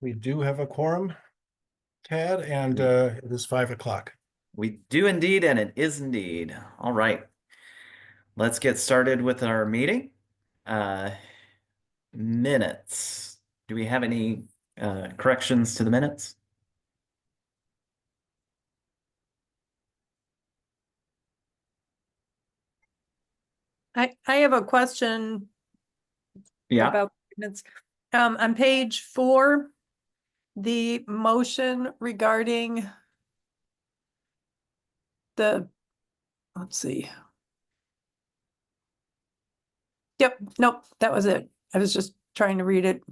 We do have a quorum, Tad, and it is 5 o'clock. We do indeed, and it is indeed. All right. Let's get started with our meeting. Uh, Minutes. Do we have any corrections to the minutes? I have a question Yeah. about minutes. On page 4, the motion regarding let's see. Yep, nope, that was it. I was just trying to read it.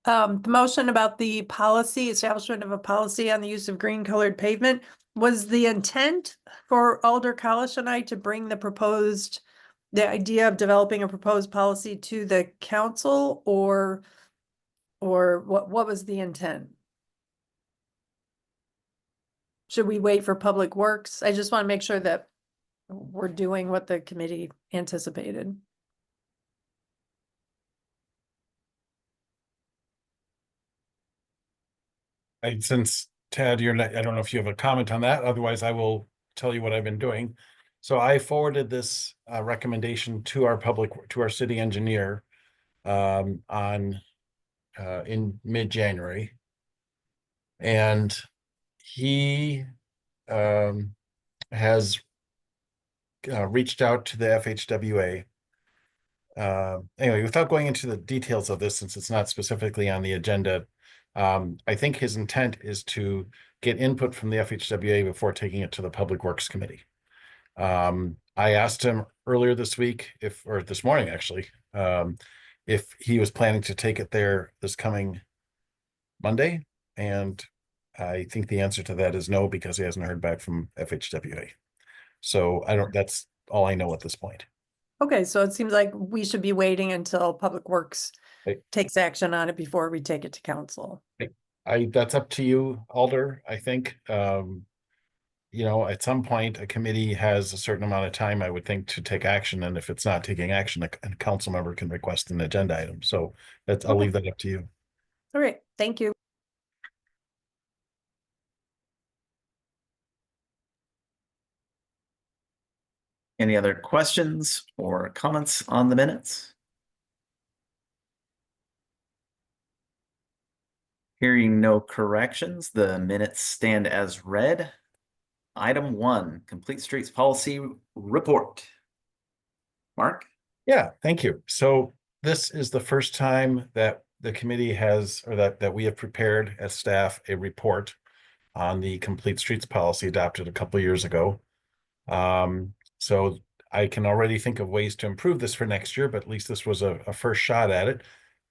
The motion about the policy, establishment of a policy on the use of green colored pavement, was the intent for Alder Kalish and I to bring the idea of developing a proposed policy to the council, or what was the intent? Should we wait for Public Works? I just want to make sure that we're doing what the committee anticipated. Since Tad, you're not, I don't know if you have a comment on that. Otherwise, I will tell you what I've been doing. So I forwarded this recommendation to our city engineer in mid-January. And he has reached out to the FHWA. Anyway, without going into the details of this, since it's not specifically on the agenda, I think his intent is to get input from the FHWA before taking it to the Public Works Committee. I asked him earlier this week, or this morning actually, if he was planning to take it there this coming Monday, and I think the answer to that is no, because he hasn't heard back from FHWA. So that's all I know at this point. Okay, so it seems like we should be waiting until Public Works takes action on it before we take it to council. That's up to you, Alder. I think, at some point, a committee has a certain amount of time, I would think, to take action. And if it's not taking action, a council member can request an agenda item. So I'll leave that up to you. All right, thank you. Any other questions or comments on the minutes? Hearing no corrections, the minutes stand as read. Item 1, Complete Streets Policy Report. Mark? Yeah, thank you. So this is the first time that the committee has, or that we have prepared as staff, a report on the Complete Streets Policy adopted a couple of years ago. So I can already think of ways to improve this for next year, but at least this was a first shot at it.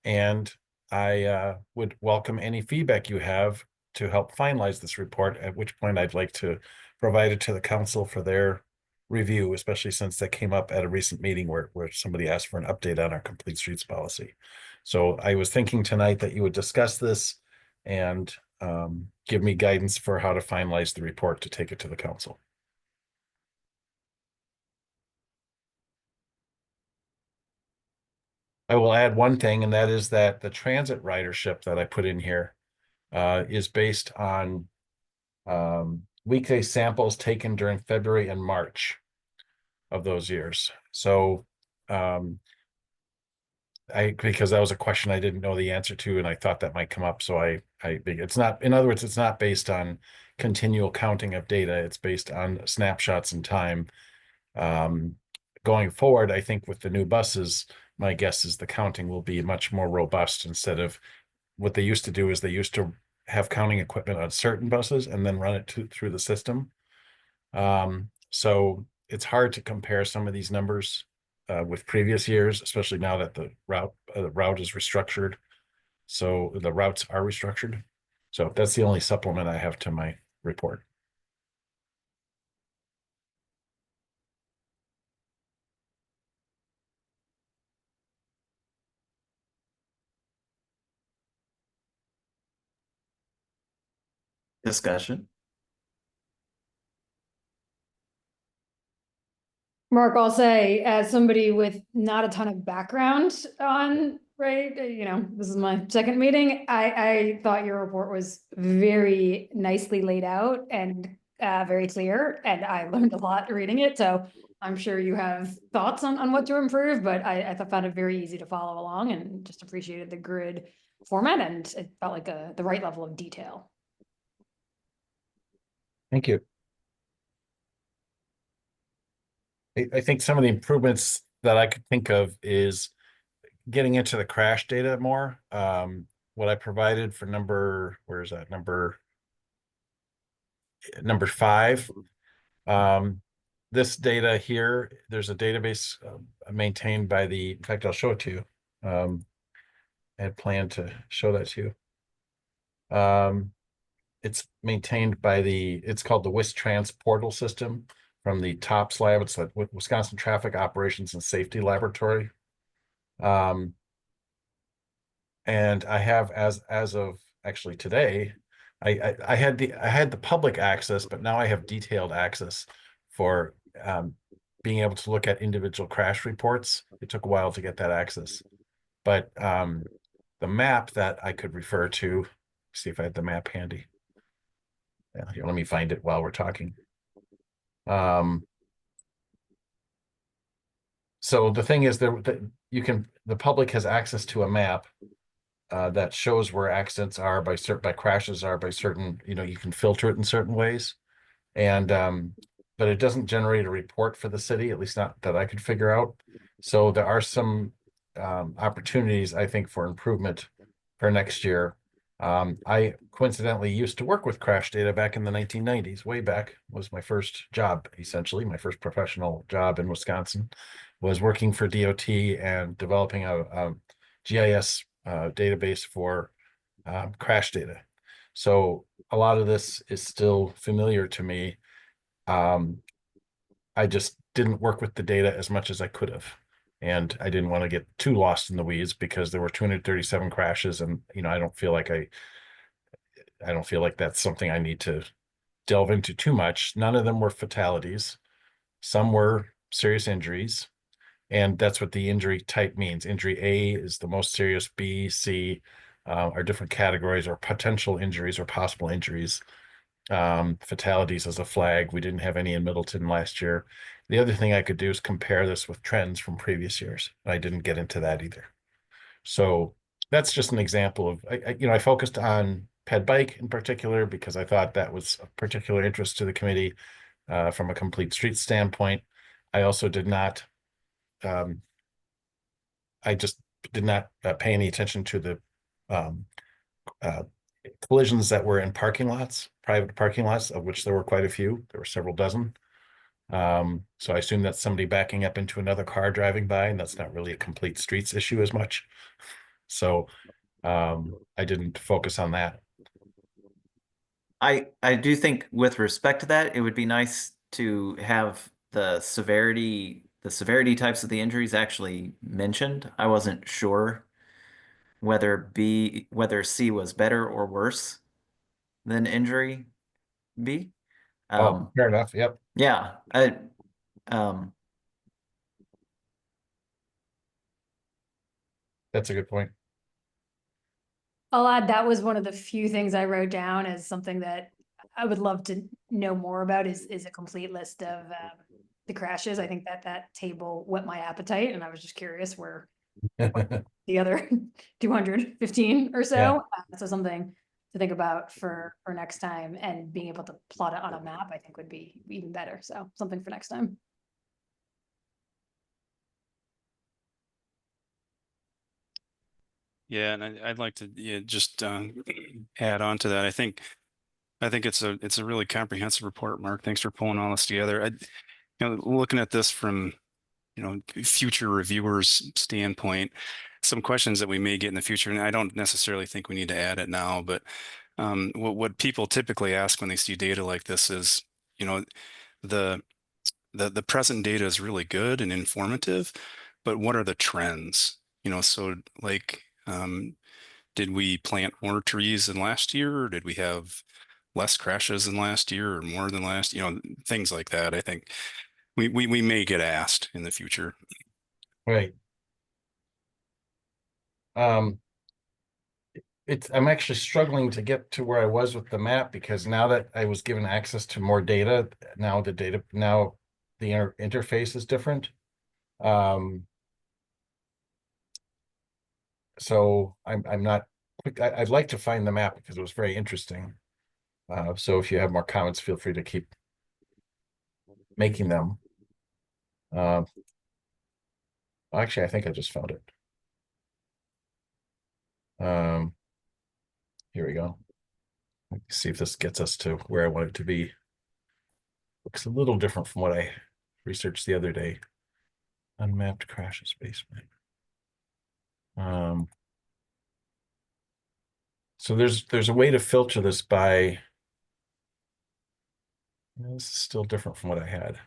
And I would welcome any feedback you have to help finalize this report, at which point I'd like to provide it to the council for their review, especially since that came up at a recent meeting where somebody asked for an update on our Complete Streets Policy. So I was thinking tonight that you would discuss this and give me guidance for how to finalize the report to take it to the council. I will add one thing, and that is that the transit ridership that I put in here is based on weekday samples taken during February and March of those years. So because that was a question I didn't know the answer to, and I thought that might come up. So it's not, in other words, it's not based on continual counting of data. It's based on snapshots in time. Going forward, I think with the new buses, my guess is the counting will be much more robust. Instead of what they used to do is they used to have counting equipment on certain buses and then run it through the system. So it's hard to compare some of these numbers with previous years, especially now that the route is restructured. So the routes are restructured. So that's the only supplement I have to my report. Discussion. Mark, I'll say, as somebody with not a ton of background on right? This is my second meeting. I thought your report was very nicely laid out and very clear, and I learned a lot reading it. So I'm sure you have thoughts on what to improve, but I found it very easy to follow along and just appreciated the grid format, and it felt like the right level of detail. Thank you. I think some of the improvements that I could think of is getting into the crash data more. What I provided for where is that? Number 5. This data here, there's a database maintained by in fact, I'll show it to you. I had planned to show that to you. It's maintained by it's called the WIS-Trans portal system from the TOPS lab. It's like Wisconsin Traffic Operations and Safety Laboratory. And I have as of actually today, I had the public access, but now I have detailed access for being able to look at individual crash reports. It took a while to get that access, but the map that I could refer to, see if I had the map handy. Yeah, here, let me find it while we're talking. So the thing is that the public has access to a map that shows where accidents are by crashes are by certain, you can filter it in certain ways. And but it doesn't generate a report for the city, at least not that I could figure out. So there are some opportunities, I think, for improvement for next year. I coincidentally used to work with crash data back in the 1990s. Way back was my first job, essentially. My first professional job in Wisconsin was working for DOT and developing a GIS database for crash data. So a lot of this is still familiar to me. I just didn't work with the data as much as I could have. And I didn't want to get too lost in the weeds because there were 237 crashes, and I don't feel like that's something I need to delve into too much. None of them were fatalities. Some were serious injuries. And that's what the injury type means. Injury A is the most serious. B, C are different categories or potential injuries or possible injuries. Fatalities as a flag. We didn't have any in Middleton last year. The other thing I could do is compare this with trends from previous years. I didn't get into that either. So that's just an example of, I focused on ped bike in particular because I thought that was of particular interest to the committee from a complete street standpoint. I also did not I just did not pay any attention to the collisions that were in parking lots, private parking lots, of which there were quite a few. There were several dozen. So I assume that's somebody backing up into another car driving by, and that's not really a complete streets issue as much. So I didn't focus on that. I do think with respect to that, it would be nice to have the severity types of the injuries actually mentioned. I wasn't sure whether C was better or worse than injury B. Oh, fair enough. Yep. Yeah. That's a good point. I'll add that was one of the few things I wrote down as something that I would love to know more about is a complete list of the crashes. I think that table whet my appetite, and I was just curious where the other 215 or so. Yeah. So something to think about for next time, and being able to plot it on a map, I think would be even better. So something for next time. Yeah, and I'd like to just add on to that. I think it's a really comprehensive report, Mark. Thanks for pulling all this together. Looking at this from future reviewers' standpoint, some questions that we may get in the future, and I don't necessarily think we need to add it now, but what people typically ask when they see data like this is, the present data is really good and informative, but what are the trends? So like, did we plant more trees than last year, or did we have less crashes than last year, or more than last? Things like that. I think we may get asked in the future. Right. I'm actually struggling to get to where I was with the map, because now that I was given access to more data, now the interface is different. So I'm not quick. I'd like to find the map because it was very interesting. So if you have more comments, feel free to keep making them. Actually, I think I just found it. Here we go. Let's see if this gets us to where I want it to be. Looks a little different from what I researched the other day. Unmapped crashes basement. So there's a way to filter this by. This is still different from what I had.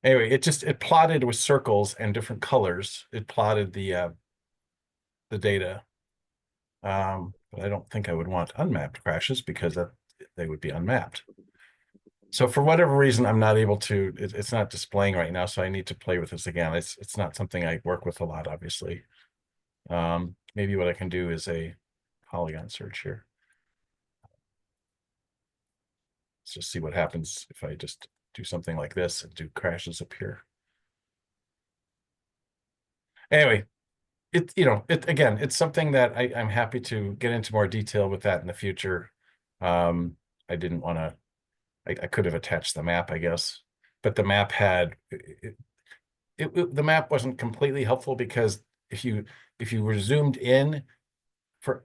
Anyway, it plotted with circles and different colors. It plotted the data. But I don't think I would want unmapped crashes because they would be unmapped. So for whatever reason, I'm not able to, it's not displaying right now, so I need to play with this again. It's not something I work with a lot, obviously. Maybe what I can do is a polygon search here. Let's just see what happens if I just do something like this and do crashes appear. Anyway, again, it's something that I'm happy to get into more detail with that in the future. I didn't want to, I could have attached the map, I guess, but the map had, the map wasn't completely helpful because if you were zoomed in for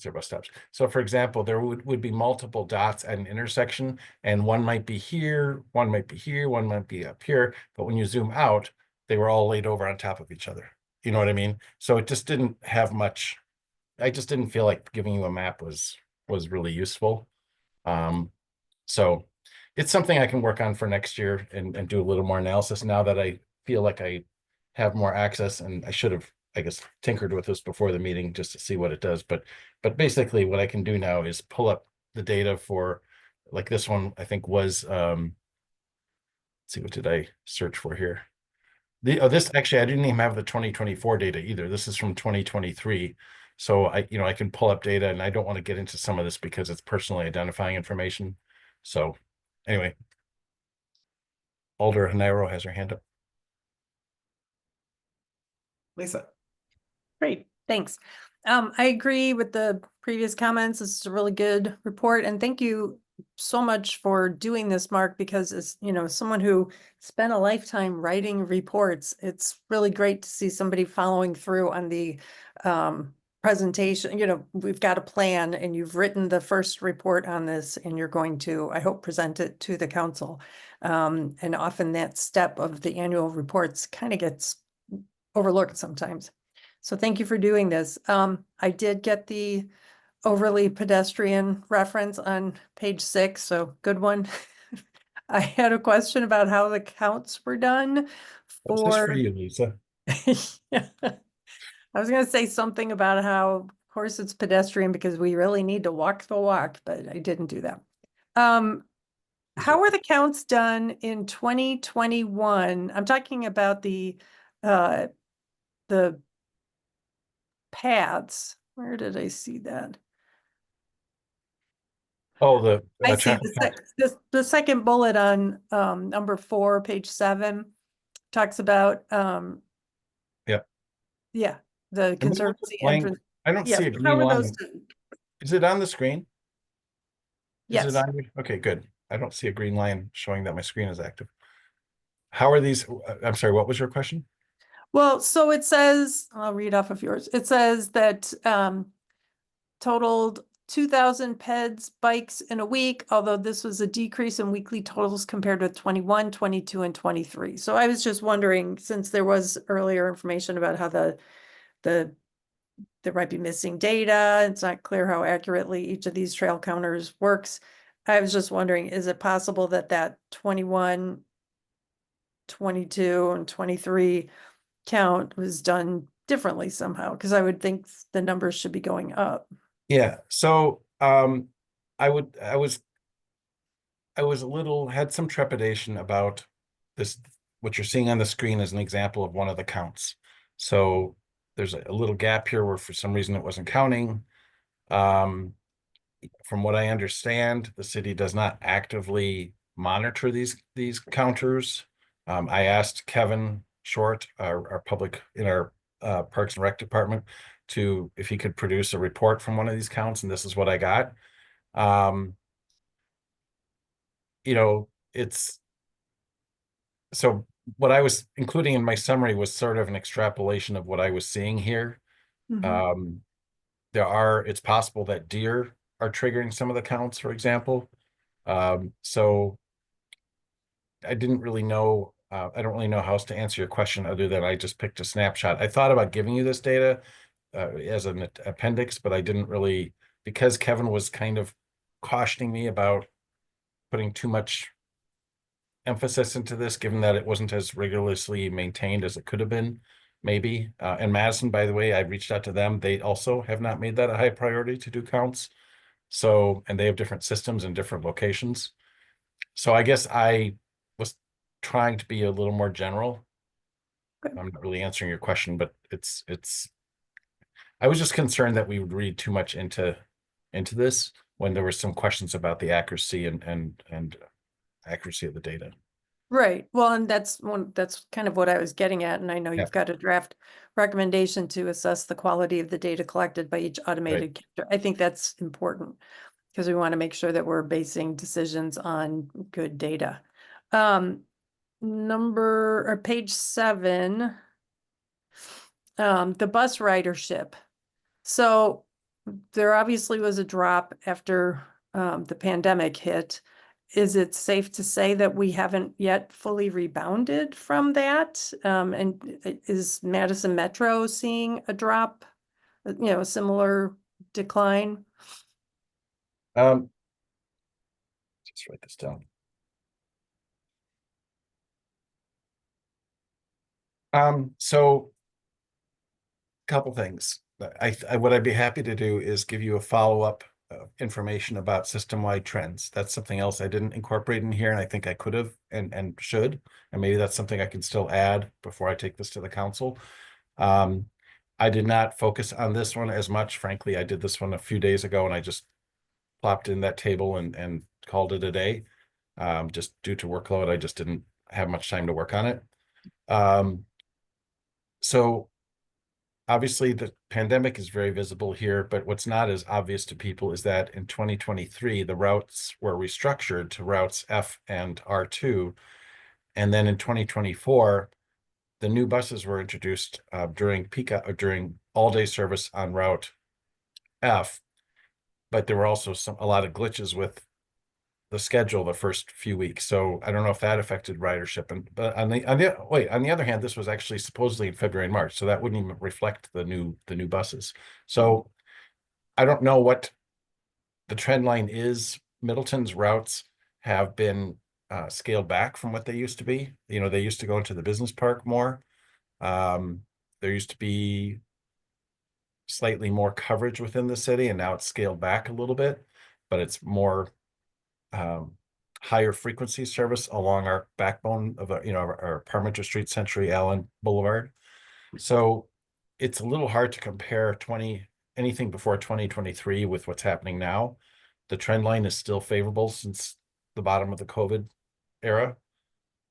zero stops. So for example, there would be multiple dots at an intersection, and one might be here, one might be here, one might be up here. But when you zoom out, they were all laid over on top of each other. You know what I mean? So it just didn't have much. I just didn't feel like giving you a map was really useful. So it's something I can work on for next year and do a little more analysis now that I feel like I have more access, and I should have, I guess, tinkered with this before the meeting just to see what it does. But basically what I can do now is pull up the data for, like, this one, I think was, let's see, what did I search for here? This actually, I didn't even have the 2024 data either. This is from 2023. So I can pull up data, and I don't want to get into some of this because it's personally identifying information. So anyway, Alder Hanero has her hand up. Lisa. Great, thanks. I agree with the previous comments. This is a really good report, and thank you so much for doing this, Mark, because as someone who spent a lifetime writing reports, it's really great to see somebody following through on the presentation. We've got a plan, and you've written the first report on this, and you're going to, I hope, present it to the council. And often that step of the annual reports kind of gets overlooked sometimes. So thank you for doing this. I did get the overly pedestrian reference on page 6, so good one. I had a question about how the counts were done What's this for for, you, Lisa? Yeah. I was going to say something about how, of course, it's pedestrian because we really need to walk the walk, but I didn't do that. How were the counts done in 2021? I'm talking about the paths. Where did I see that? Oh, the I see traffic. the second bullet on number 4, page 7, talks about Yeah. the conservancy blank. entrance. I don't Yeah, see a how green were those line. done? Is it on the screen? Is Yes. it on? Okay, good. I don't see a green line showing that my screen is active. How are these? I'm sorry, what was your question? Well, so it says, I'll read off of yours. It says that totaled 2,000 peds bikes in a week, although this was a decrease in weekly totals compared with 21, 22, and 23. So I was just wondering, since there was earlier information about how there might be missing data, it's not clear how accurately each of these trail counters works. I was just wondering, is it possible that 21, 22, and 23 count was done differently somehow? Because I would think the numbers should be going up. Yeah. So I was had some trepidation about what you're seeing on the screen is an example of one of the counts. So there's a little gap here where for some reason it wasn't counting. From what I understand, the city does not actively monitor these counters. I asked Kevin Short, our public in our Parks and Rec department, if he could produce a report from one of these counts, and this is what I got. You know, so what I was including in my summary was sort of an extrapolation of what I was seeing here. Mhm. It's possible that deer are triggering some of the counts, for example. So I didn't really know, I don't really know how else to answer your question other than I just picked a snapshot. I thought about giving you this data as an appendix, but I didn't really, because Kevin was kind of cautioning me about putting too much emphasis into this, given that it wasn't as rigorously maintained as it could have been, maybe. And Madison, by the way, I reached out to them. They also have not made that a high priority to do counts. So, and they have different systems in different locations. So I guess I was trying to be a little more general. Good. I'm not really answering your question, but I was just concerned that we would read too much into this when there were some questions about the accuracy and accuracy of the data. Right. Well, and that's kind of what I was getting at. And I know Yeah. you've got a draft recommendation to assess the quality of the data collected by each automated counter. I think that's important because we want to make sure that we're basing decisions on good data. Page 7, the bus ridership. So there obviously was a drop after the pandemic hit. Is it safe to say that we haven't yet fully rebounded from that? And is Madison Metro seeing a drop, a similar decline? Just write this down. So a couple things. What I'd be happy to do is give you a follow-up information about system-wide trends. That's something else I didn't incorporate in here, and I think I could have and should, and maybe that's something I can still add before I take this to the council. I did not focus on this one as much. Frankly, I did this one a few days ago, and I just plopped in that table and called it a day. Just due to workload, I just didn't have much time to work on it. So obviously the pandemic is very visible here, but what's not as obvious to people is that in 2023, the routes were restructured to routes F and R2. And then in 2024, the new buses were introduced during during all-day service on route F. But there were also a lot of glitches with the schedule the first few weeks. So I don't know if that affected ridership. But on the other hand, this was actually supposedly in February and March, so that wouldn't even reflect the new buses. So I don't know what the trend line is. Middleton's routes have been scaled back from what they used to be. They used to go into the business park more. There used to be slightly more coverage within the city, and now it's scaled back a little bit, but it's more higher frequency service along our backbone of our Parmenter Street, Century, Allen Boulevard. So it's a little hard to compare anything before 2023 with what's happening now. The trend line is still favorable since the bottom of the COVID era.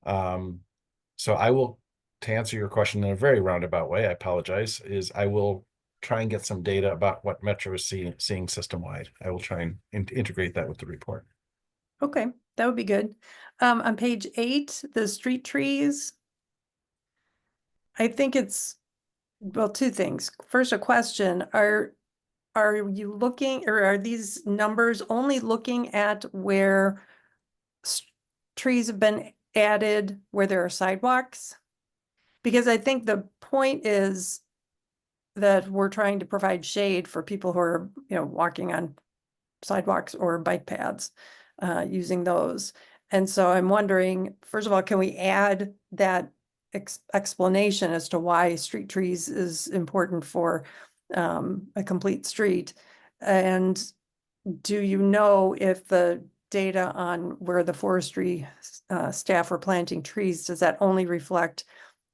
So I will, to answer your question in a very roundabout way, I apologize, is I will try and get some data about what Metro is seeing system-wide. I will try and integrate that with the report. Okay, that would be good. On page 8, the street trees. I think it's, well, two things. First, a question, are you looking, or are these numbers only looking at where trees have been added where there are sidewalks? Because I think the point is that we're trying to provide shade for people who are, walking on sidewalks or bike paths, using those. And so I'm wondering, first of all, can we add that explanation as to why street trees is important for a complete street? And do you know if the data on where the forestry staff are planting trees, does that only reflect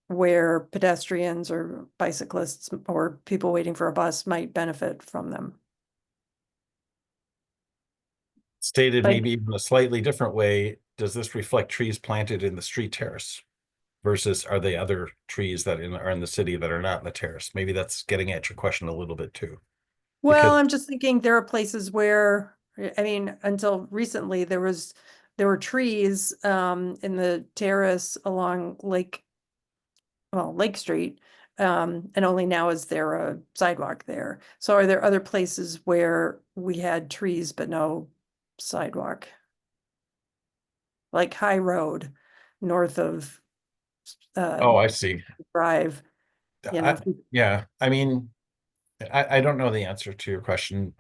where pedestrians or bicyclists or people waiting for a bus might benefit from them? Stated Like- maybe in a slightly different way, does this reflect trees planted in the street terrace? Versus are they other trees that are in the city that are not in the terrace? Maybe that's getting at your question a little bit too. Well, Because- I'm just thinking there are places where, I mean, until recently, there were trees in the terrace along Lake Street. And only now is there a sidewalk there. So are there other places where we had trees but no sidewalk? Like High Road, north of Oh, I see. Drive, you know. Yeah, I mean, I don't know the answer to your question.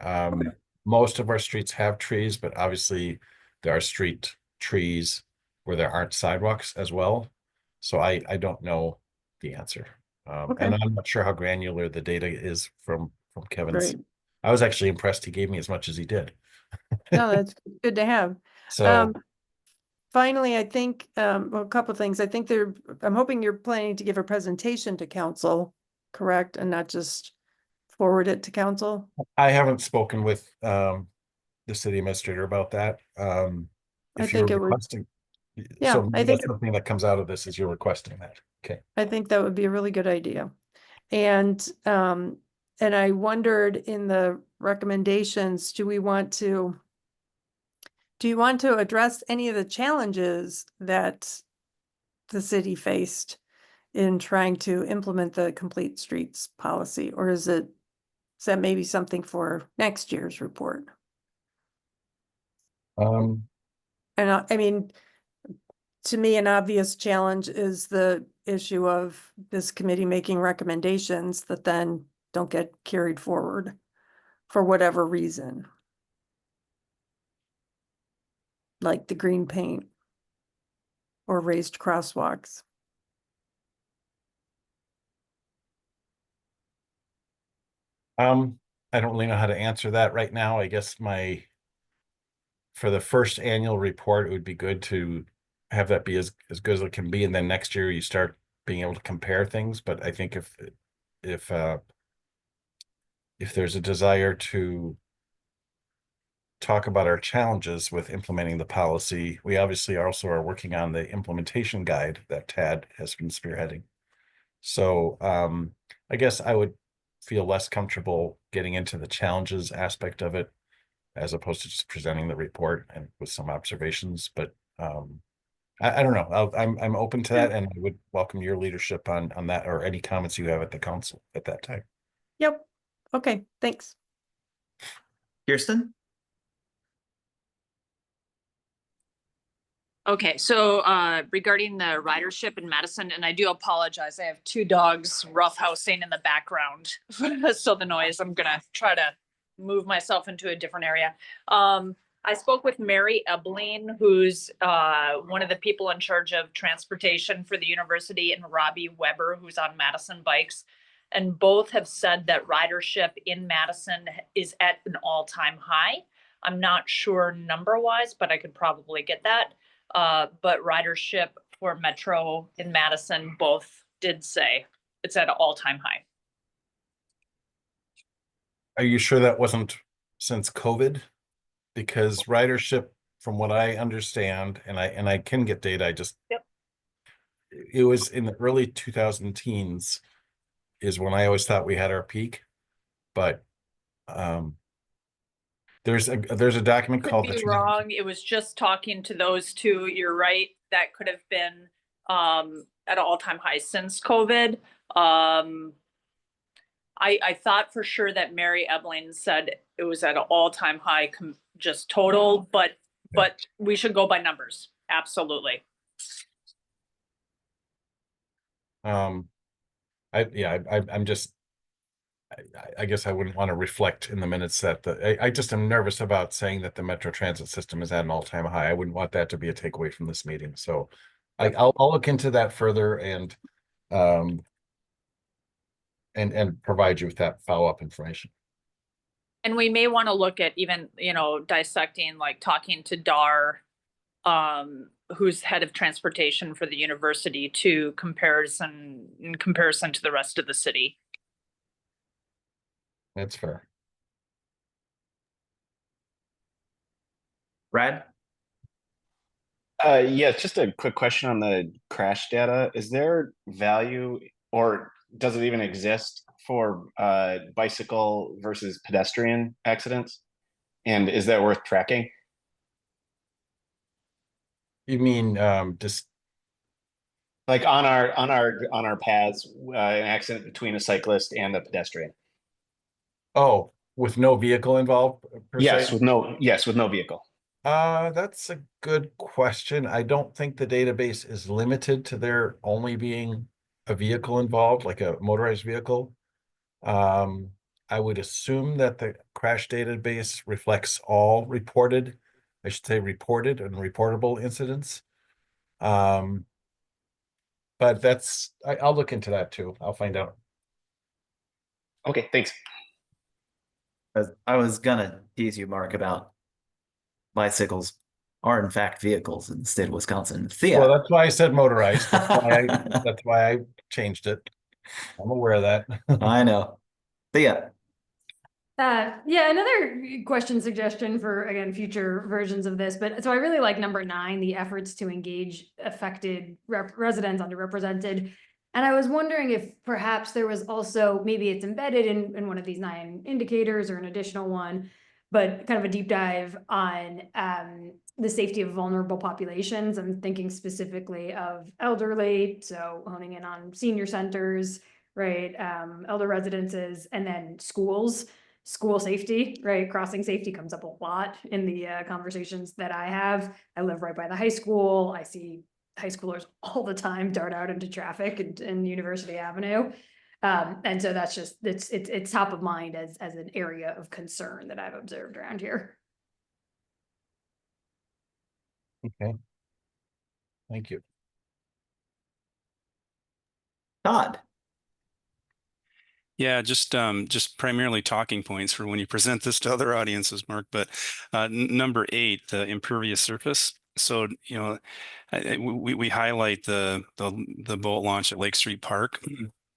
Most of our streets have trees, but obviously there are street trees where there aren't sidewalks as well. So I don't know the answer. And Okay. I'm not sure how granular the data is from Kevin's. Great. I was actually impressed he gave me as much as he did. No, that's good to have. So Finally, I think, well, a couple of things. I think I'm hoping you're planning to give a presentation to council, correct? And not just forward it to council? I haven't spoken with the city administrator about that. I If you're think it would- requesting. Yeah, So I maybe think- that's something that comes out of this is you're requesting that. Okay. I think that would be a really good idea. And I wondered in the recommendations, do you want to address any of the challenges that the city faced in trying to implement the complete streets policy? Or is that maybe something for next year's report? And I mean, to me, an obvious challenge is the issue of this committee making recommendations that then don't get carried forward for whatever reason. Like the green paint or raised crosswalks. I don't really know how to answer that right now. I guess for the first annual report, it would be good to have that be as good as it can be. And then next year you start being able to compare things. But I think if there's a desire to talk about our challenges with implementing the policy, we obviously also are working on the implementation guide that Tad has been spearheading. So I guess I would feel less comfortable getting into the challenges aspect of it as opposed to just presenting the report and with some observations. But I don't know. I'm open to that, and I would welcome your leadership on that or any comments you have at the council at that time. Yep. Okay, thanks. Kirsten? Okay, so regarding the ridership in Madison, and I do apologize, I have two dogs roughhousing in the background. So the noise, I'm gonna try to move myself into a different area. I spoke with Mary Ebling, who's one of the people in charge of transportation for the university, and Robbie Weber, who's on Madison Bikes. And both have said that ridership in Madison is at an all-time high. I'm not sure number-wise, but I could probably get that. But ridership for Metro in Madison both did say it's at an all-time high. Are you sure that wasn't since COVID? Because ridership, from what I understand, and I can get data, I just Yep. It was in the early 2000 teens is when I always thought we had our peak, but there's a document Could called be wrong. It was just talking to those two. You're right. That could have been at an all-time high since COVID. I thought for sure that Mary Ebling said it was at an all-time high, just total, but we should go by numbers. Absolutely. I'm just I guess I wouldn't want to reflect in the minutes that I just am nervous about saying that the Metro Transit system is at an all-time high. I wouldn't want that to be a takeaway from this meeting. So I'll look into that further and provide you with that follow-up information. And we may want to look at even, dissecting, like talking to Dar, who's head of transportation for the university, in comparison to the rest of the city. That's fair. Brad? Yeah, just a quick question on the crash data. Is there value or does it even exist for bicycle versus pedestrian accidents? And is that worth tracking? You mean, just, Like on our paths, an accident between a cyclist and a pedestrian. oh, with no vehicle involved per Yes, se? with no vehicle. That's a good question. I don't think the database is limited to there only being a vehicle involved, like a motorized vehicle. I would assume that the crash database reflects all reported, I should say reported and reportable incidents. But I'll look into that too. I'll find out. Okay, thanks. I was gonna tease you, Mark, about bicycles are in fact vehicles in the state of Wisconsin. Thea. Well, that's why I said motorized. That's why I changed it. I'm aware of that. I know. Thea. Yeah, another question suggestion for, again, future versions of this, but so I really like number 9, the efforts to engage affected residents, underrepresented. And I was wondering if perhaps there was also, maybe it's embedded in one of these 9 indicators or an additional one, but kind of a deep dive on the safety of vulnerable populations. I'm thinking specifically of elderly, so honing in on senior centers, right? Elder residences, and then schools. School safety, right? Crossing safety comes up a lot in the conversations that I have. I live right by the high school. I see high schoolers all the time dart out into traffic and University Avenue. And so that's just, it's top of mind as an area of concern that I've observed around here. Okay. Thank you. Todd. Yeah, just primarily talking points for when you present this to other audiences, Mark. But number 8, the impervious surface. So, we highlight the boat launch at Lake Street Park,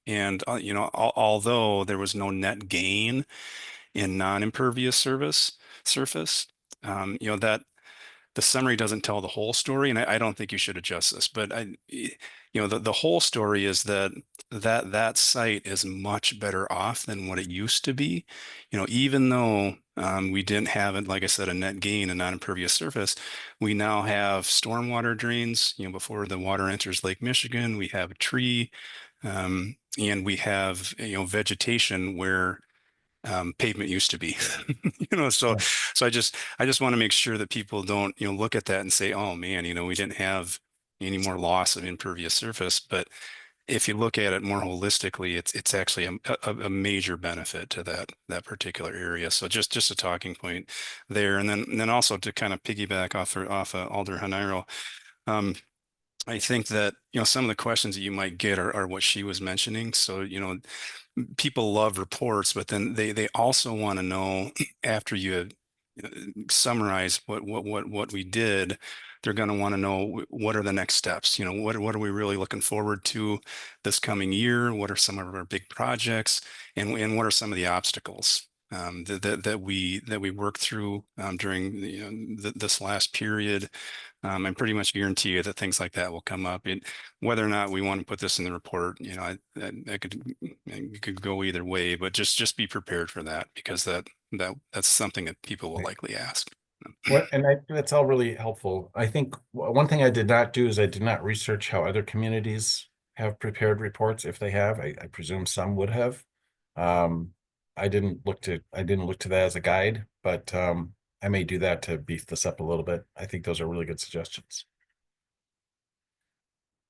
and although there was no net gain in non-impervious surface, that the summary doesn't tell the whole story, and I don't think you should adjust this. But the whole story is that site is much better off than what it used to be. Even though we didn't have it, like I said, a net gain in non-impervious surface, we now have stormwater drains. Before the water enters Lake Michigan, we have a tree, and we have vegetation where pavement used to be. So I just want to make sure that people don't look at that and say, oh man, we didn't have any more loss of impervious surface. But if you look at it more holistically, it's actually a major benefit to that particular area. So just a talking point there, and then also to kind of piggyback off Alder Haniro. I think that some of the questions that you might get are what she was mentioning. So people love reports, but then they also want to know after you summarize what we did, they're going to want to know what are the next steps. What are we really looking forward to this coming year? What are some of our big projects, and what are some of the obstacles that we worked through during this last period? I pretty much guarantee you that things like that will come up. And whether or not we want to put this in the report, I could go either way, but just be prepared for that, because that's something that people will likely ask. That's all really helpful. I think one thing I did not do is I did not research how other communities have prepared reports. If they have, I presume some would have. I didn't look to that as a guide, but I may do that to beef this up a little bit. I think those are really good suggestions.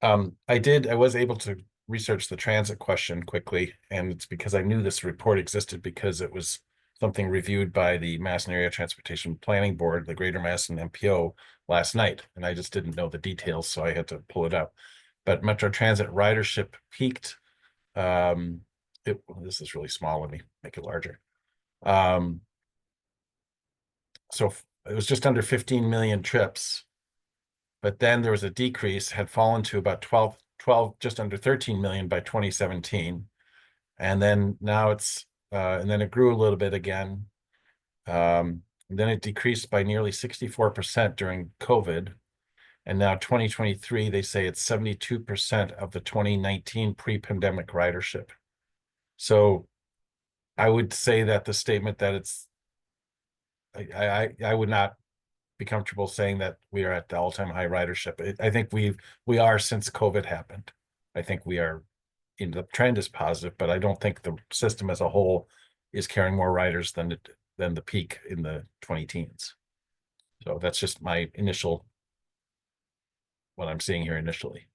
I was able to research the transit question quickly, and it's because I knew this report existed because it was something reviewed by the Madison Area Transportation Planning Board, the Greater Madison MPO, last night, and I just didn't know the details, so I had to pull it up. But Metro Transit ridership peaked. This is really small. Let me make it larger. so it was just under 15 million trips. But then there was a decrease, had fallen to about 12, just under 13 million by 2017. And then now and then it grew a little bit again. Then it decreased by nearly 64% during COVID. And now 2023, they say it's 72% of the 2019 pre-pandemic ridership. So I would say that the statement that I would not be comfortable saying that we are at the all-time high ridership. I think we are since COVID happened. I think we are, the trend is positive, but I don't think the system as a whole is carrying more riders than the peak in the 2010s. So that's just my initial, what I'm seeing here initially.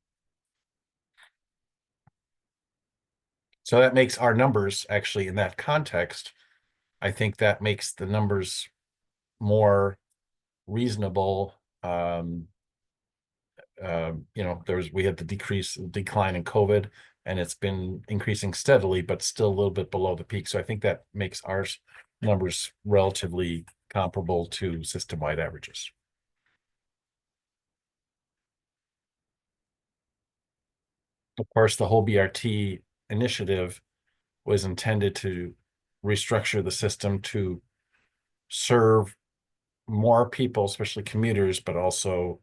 So that makes our numbers actually in that context, I think that makes the numbers more reasonable. We had the decline in COVID, and it's been increasing steadily, but still a little bit below the peak. So I think that makes our numbers relatively comparable to system-wide averages. Of course, the whole BRT initiative was intended to restructure the system to serve more people, especially commuters, but also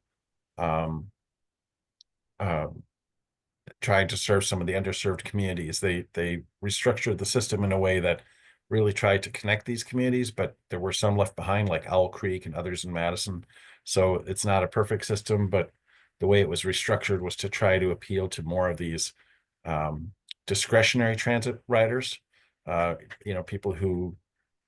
trying to serve some of the underserved communities. They restructured the system in a way that really tried to connect these communities, but there were some left behind, like Owl Creek and others in Madison. So it's not a perfect system, but the way it was restructured was to try to appeal to more of these discretionary transit riders, people who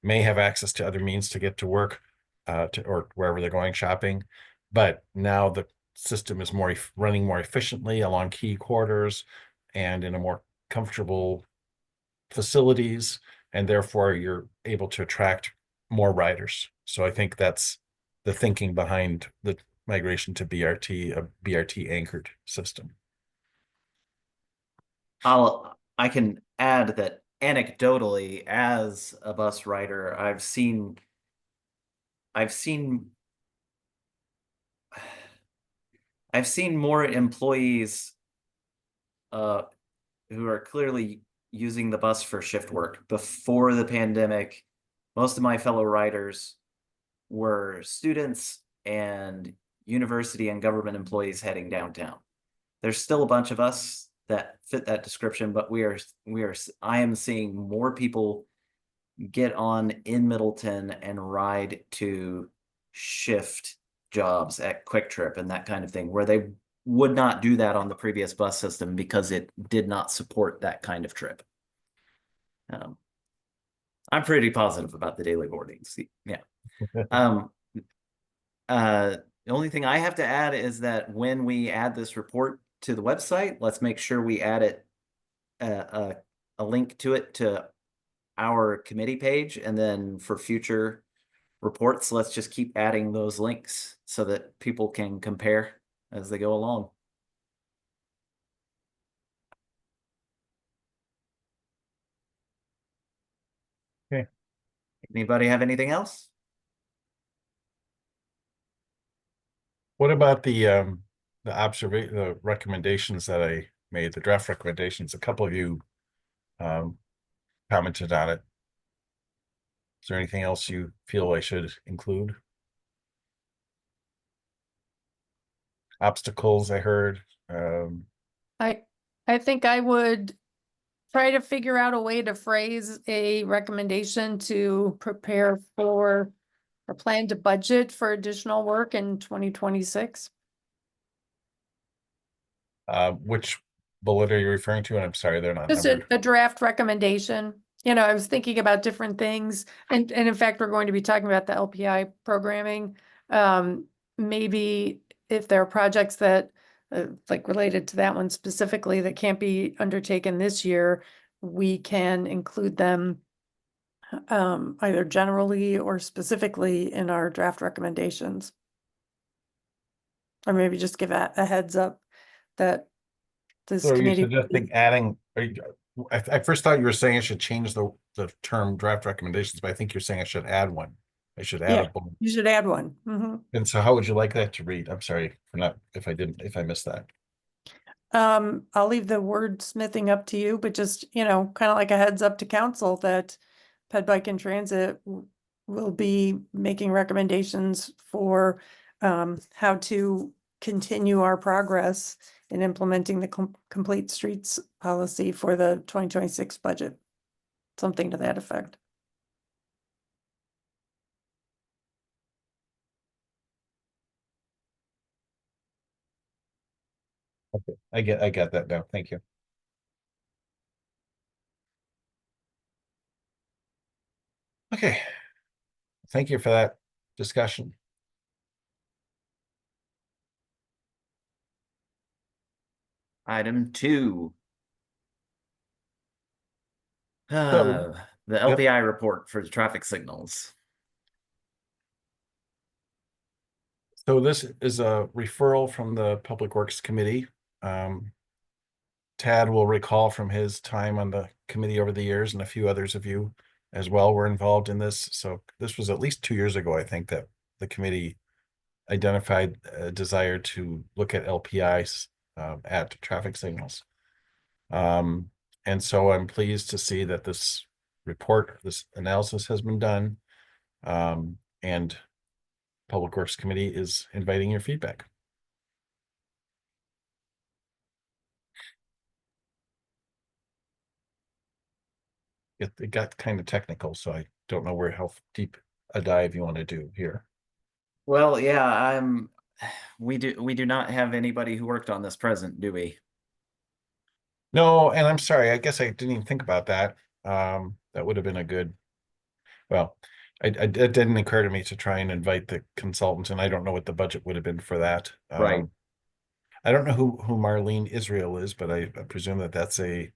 may have access to other means to get to work or wherever they're going shopping. But now the system is running more efficiently along key corridors and in a more comfortable facilities, and therefore you're able to attract more riders. So I think that's the thinking behind the migration to BRT, a BRT anchored system. I can add that anecdotally, as a bus rider, I've seen more employees who are clearly using the bus for shift work. Before the pandemic, most of my fellow riders were students and university and government employees heading downtown. There's still a bunch of us that fit that description, but I am seeing more people get on in Middleton and ride to shift jobs at Quick Trip and that kind of thing, where they would not do that on the previous bus system because it did not support that kind of trip. I'm pretty positive about the daily boardings. Yeah. The only thing I have to add is that when we add this report to the website, let's make sure we add it a link to it to our committee page, and then for future reports, let's just keep adding those links so that people can compare as they go along. Okay. Anybody have anything else? What about the recommendations that I made, the draft recommendations? A couple of you commented on it. Is there anything else you feel I should include? Obstacles, I heard. I think I would try to figure out a way to phrase a recommendation to prepare for or plan to budget for additional work in 2026. Which bullet are you referring to? And I'm sorry, they're not Just numbered. a draft recommendation. I was thinking about different things, and in fact, we're going to be talking about the LPI programming. Maybe if there are projects that like related to that one specifically that can't be undertaken this year, we can include them either generally or specifically in our draft recommendations. Or maybe just give a heads up that this So are you committee. suggesting adding, I first thought you were saying I should change the term draft recommendations, but I think you're saying I should add one. I should add Yeah. a bullet. You should add one. Mhm. And so how would you like that to read? I'm sorry for not, if I missed that. I'll leave the wordsmithing up to you, but just, kind of like a heads up to council that Ped Bike and Transit will be making recommendations for how to continue our progress in implementing the complete streets policy for the 2026 budget. Something to that effect. Okay, I get that now. Thank you. Okay. Thank you for that discussion. Item 2. So, The LPI report for the traffic signals. So this is a referral from the Public Works Committee. Tad will recall from his time on the committee over the years, and a few others of you as well were involved in this. So this was at least 2 years ago, I think, that the committee identified a desire to look at LPIs at traffic signals. And so I'm pleased to see that this report, this analysis has been done. And Public Works Committee is inviting your feedback. It got kind of technical, so I don't know how deep a dive you want to do here. Well, yeah, we do not have anybody who worked on this present, do we? No, and I'm sorry, I guess I didn't even think about that. That would have been a good, well, it didn't occur to me to try and invite the consultant, and I don't know what the budget would have been for that. Right. I don't know who Marlene Israel is, but I presume that that's a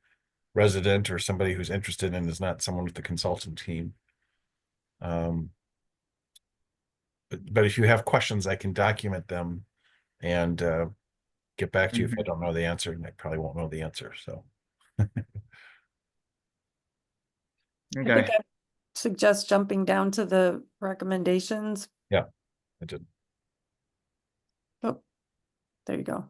resident or somebody who's interested and is not someone with the consultant team. But if you have questions, I can document them and get back to you if I don't know the answer, and I probably won't know the answer. So I think Okay. I suggest jumping down to the recommendations. I did. Oh, there you go.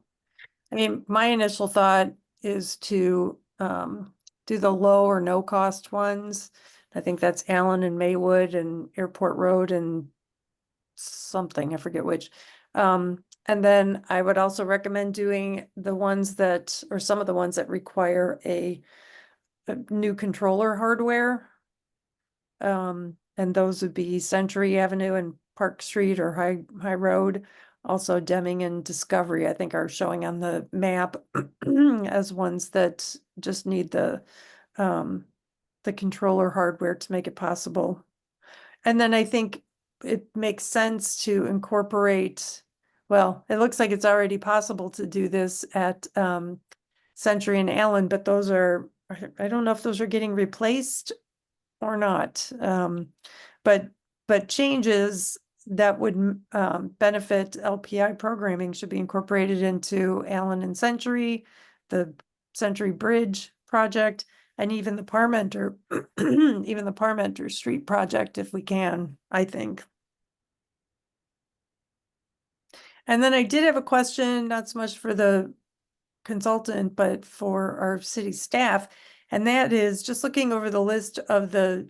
I mean, my initial thought is to do the low or no cost ones. I think that's Allen and Maywood and Airport Road and something, I forget which. And then I would also recommend doing the ones that, or some of the ones that require a new controller hardware. And those would be Century Avenue and Park Street or High Road. Also Deming and Discovery, I think, are showing on the map as ones that just need the controller hardware to make it possible. And then I think it makes sense to incorporate, well, it looks like it's already possible to do this at Century and Allen, but those are, I don't know if those are getting replaced or not. But changes that would benefit LPI programming should be incorporated into Allen and Century, the Century Bridge project, and even the Parmenter, even the Parmenter Street project, if we can, I think. And then I did have a question, not so much for the consultant, but for our city staff. And that is just looking over the list of the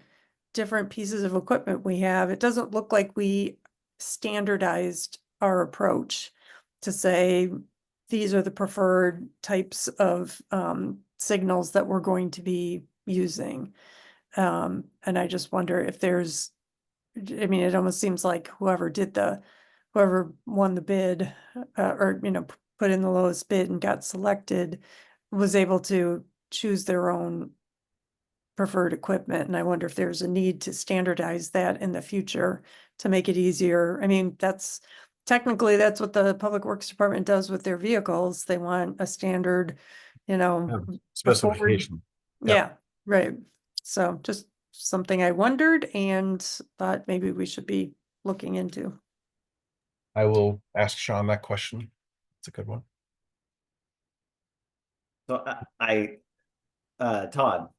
different pieces of equipment we have, it doesn't look like we standardized our approach to say, these are the preferred types of signals that we're going to be using. And I just wonder if there's, I mean, it almost seems like whoever won the bid, or, put in the lowest bid and got selected, was able to choose their own preferred equipment. And I wonder if there's a need to standardize that in the future to make it easier. I mean, that's what the Public Works Department does with their vehicles. They want a standard, Specification. Yeah, right. So just something I wondered and thought maybe we should be looking into. I will ask Sean that question. It's a good one. So Todd.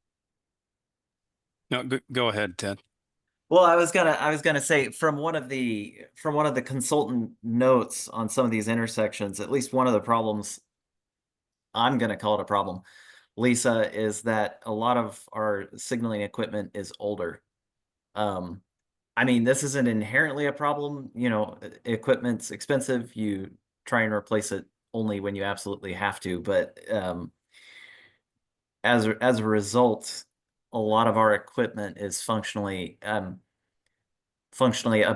No, go ahead, Ted. Well, I was gonna say from one of the consultant notes on some of these intersections, at least one of the problems, I'm gonna call it a problem, Lisa, is that a lot of our signaling equipment is older. I mean, this isn't inherently a problem, you know, equipment's expensive, you try and replace it only when you absolutely have to, but as a result, a lot of our equipment is functionally a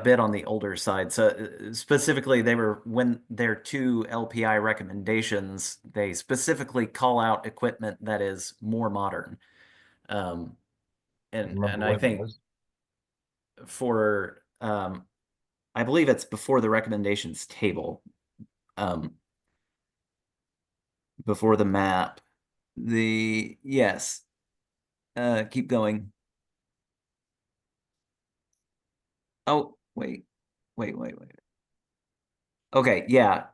bit on the older side. So specifically, when their two LPI recommendations, they specifically call out equipment that is more modern. Remember And I what it think was? for I believe it's before the recommendations table, before the map. Yes. Keep going. Oh, wait. Okay, yeah.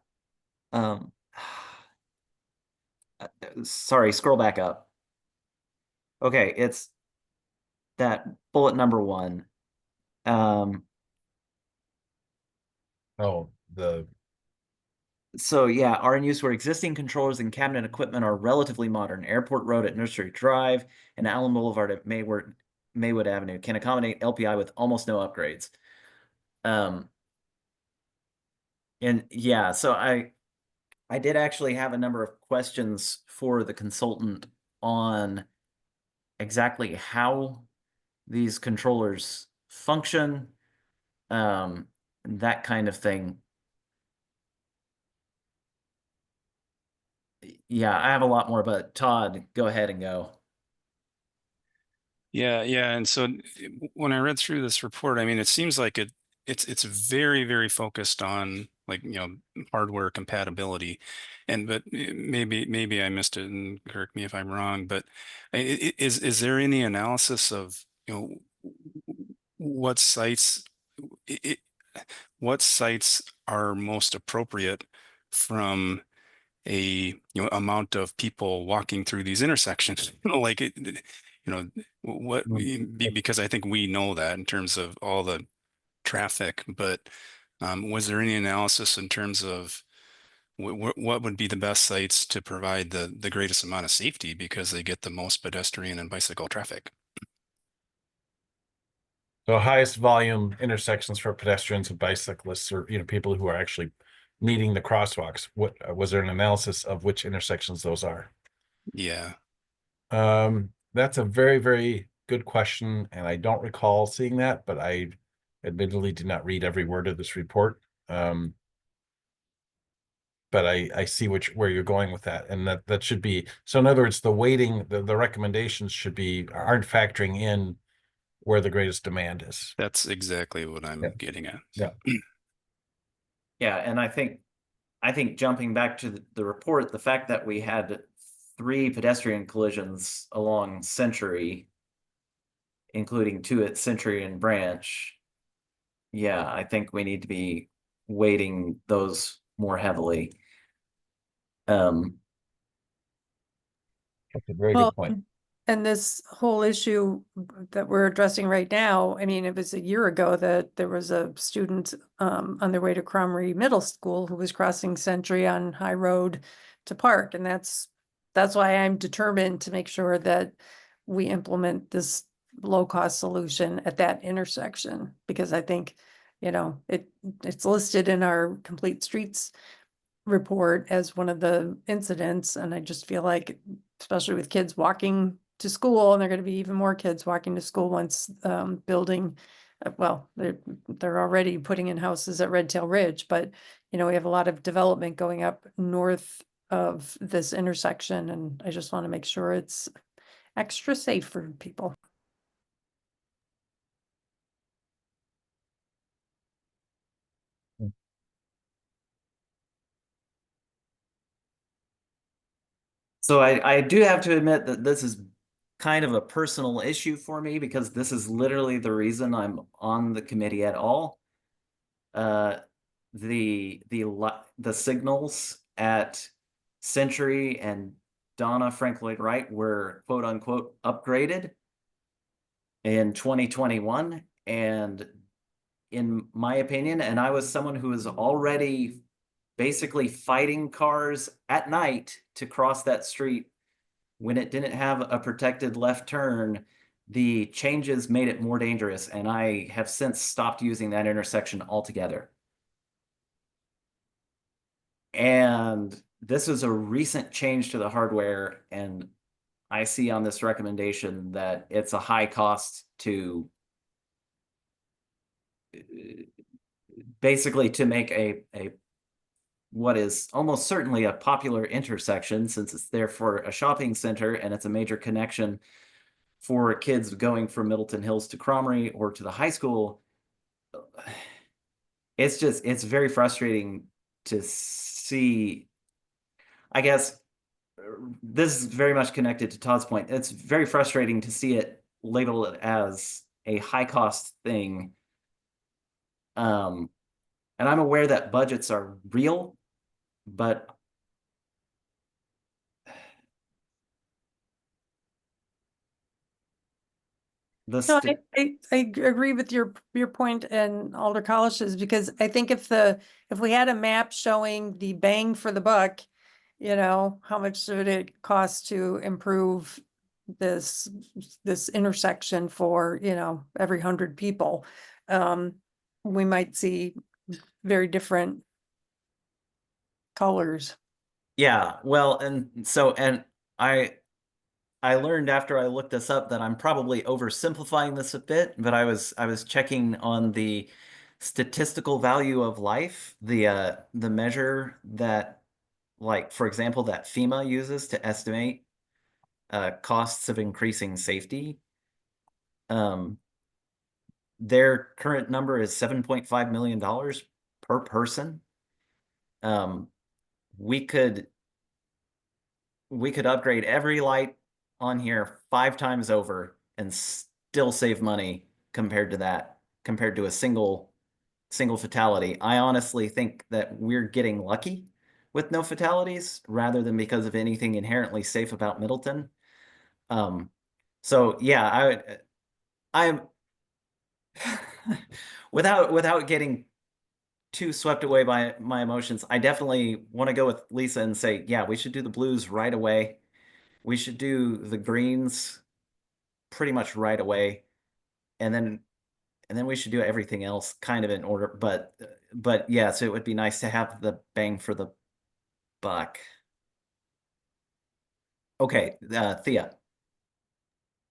Um, sorry, scroll back up. Okay, it's that bullet number 1. Oh, So yeah, are in use where existing controllers and cabinet equipment are relatively modern. Airport Road at Nursery Drive and Allen Boulevard at Maywood Avenue can accommodate LPI with almost no upgrades. And yeah, so I did actually have a number of questions for the consultant on exactly how these controllers function, that kind of thing. Yeah, I have a lot more, but Todd, go ahead and go. Yeah, and so when I read through this report, I mean, it seems like it's very, very focused on, like, you know, hardware compatibility, but maybe I missed it, and correct me if I'm wrong, but is there any analysis of, you know, what sites it, what sites are most appropriate from a, you know, amount of people walking through these intersections? Like you know, what because I think we know that in terms of all the traffic, but was there any analysis in terms of what would be the best sites to provide the greatest amount of safety because they get the most pedestrian and bicycle traffic? So highest volume intersections for pedestrians and bicyclists, or, you know, people who are actually needing the crosswalks. What was there an analysis of which intersections those are? Yeah. That's a very, very good question, and I don't recall seeing that, but I admittedly did not read every word of this report. But I see where you're going with that, and that should be so. In other words, the weighting, the recommendations aren't factoring in where the greatest demand is. That's exactly what I'm Yeah. getting at. Yeah. Yeah, and I think jumping back to the report, the fact that we had 3 pedestrian collisions along Century, including 2 at Century and Branch, yeah, I think we need to be weighting those more heavily. That's a very Well, good point. and this whole issue that we're addressing right now, I mean, it was a year ago that there was a student on their way to Cromrie Middle School who was crossing Century on High Road to park. And that's why I'm determined to make sure that we implement this low-cost solution at that intersection, because I think, you know, it's listed in our Complete Streets report as one of the incidents, and I just feel like, especially with kids walking to school, and there are going to be even more kids walking to school once building, well, they're already putting in houses at Red Tail Ridge, but you know, we have a lot of development going up north of this intersection, and I just want to make sure it's extra safe for people. So I do have to admit that this is kind of a personal issue for me, because this is literally the reason I'm on the committee at all. The signals at Century and Donna Frank Lloyd Wright were quote unquote upgraded in 2021, And in my opinion, and I was someone who was already basically fighting cars at night to cross that street when it didn't have a protected left turn, the changes made it more dangerous, and I have since stopped using that intersection altogether. And this is a recent change to the hardware, and I see on this recommendation that it's a high cost to basically to make a what is almost certainly a popular intersection, since it's there for a shopping center and it's a major connection for kids going from Middleton Hills to Cromery or to the high school. It's very frustrating to see. I guess this is very much connected to Todd's point. It's very frustrating to see it labeled as a high cost thing. And I'm aware that budgets are real, but the No, st- I agree with your point and Alder Collish's, because I think if we had a map showing the bang for the buck, you know, how much would it cost to improve this intersection for, you know, every 100 people, we might see very different colors. Yeah, well, and so, and I learned after I looked this up that I'm probably oversimplifying this a bit, but I was checking on the statistical value of life, the measure that, like, for example, that FEMA uses to estimate costs of increasing safety. Their current number is $7.5 million per person. We could upgrade every light on here 5 times over and still save money compared to that, compared to a single fatality. I honestly think that we're getting lucky with no fatalities rather than because of anything inherently safe about Middleton. So yeah, I'm without getting too swept away by my emotions, I definitely want to go with Lisa and say, yeah, we should do the blues right away. We should do the greens pretty much right away. And then we should do everything else kind of in order. But yes, it would be nice to have the bang for the buck. Okay, Thea.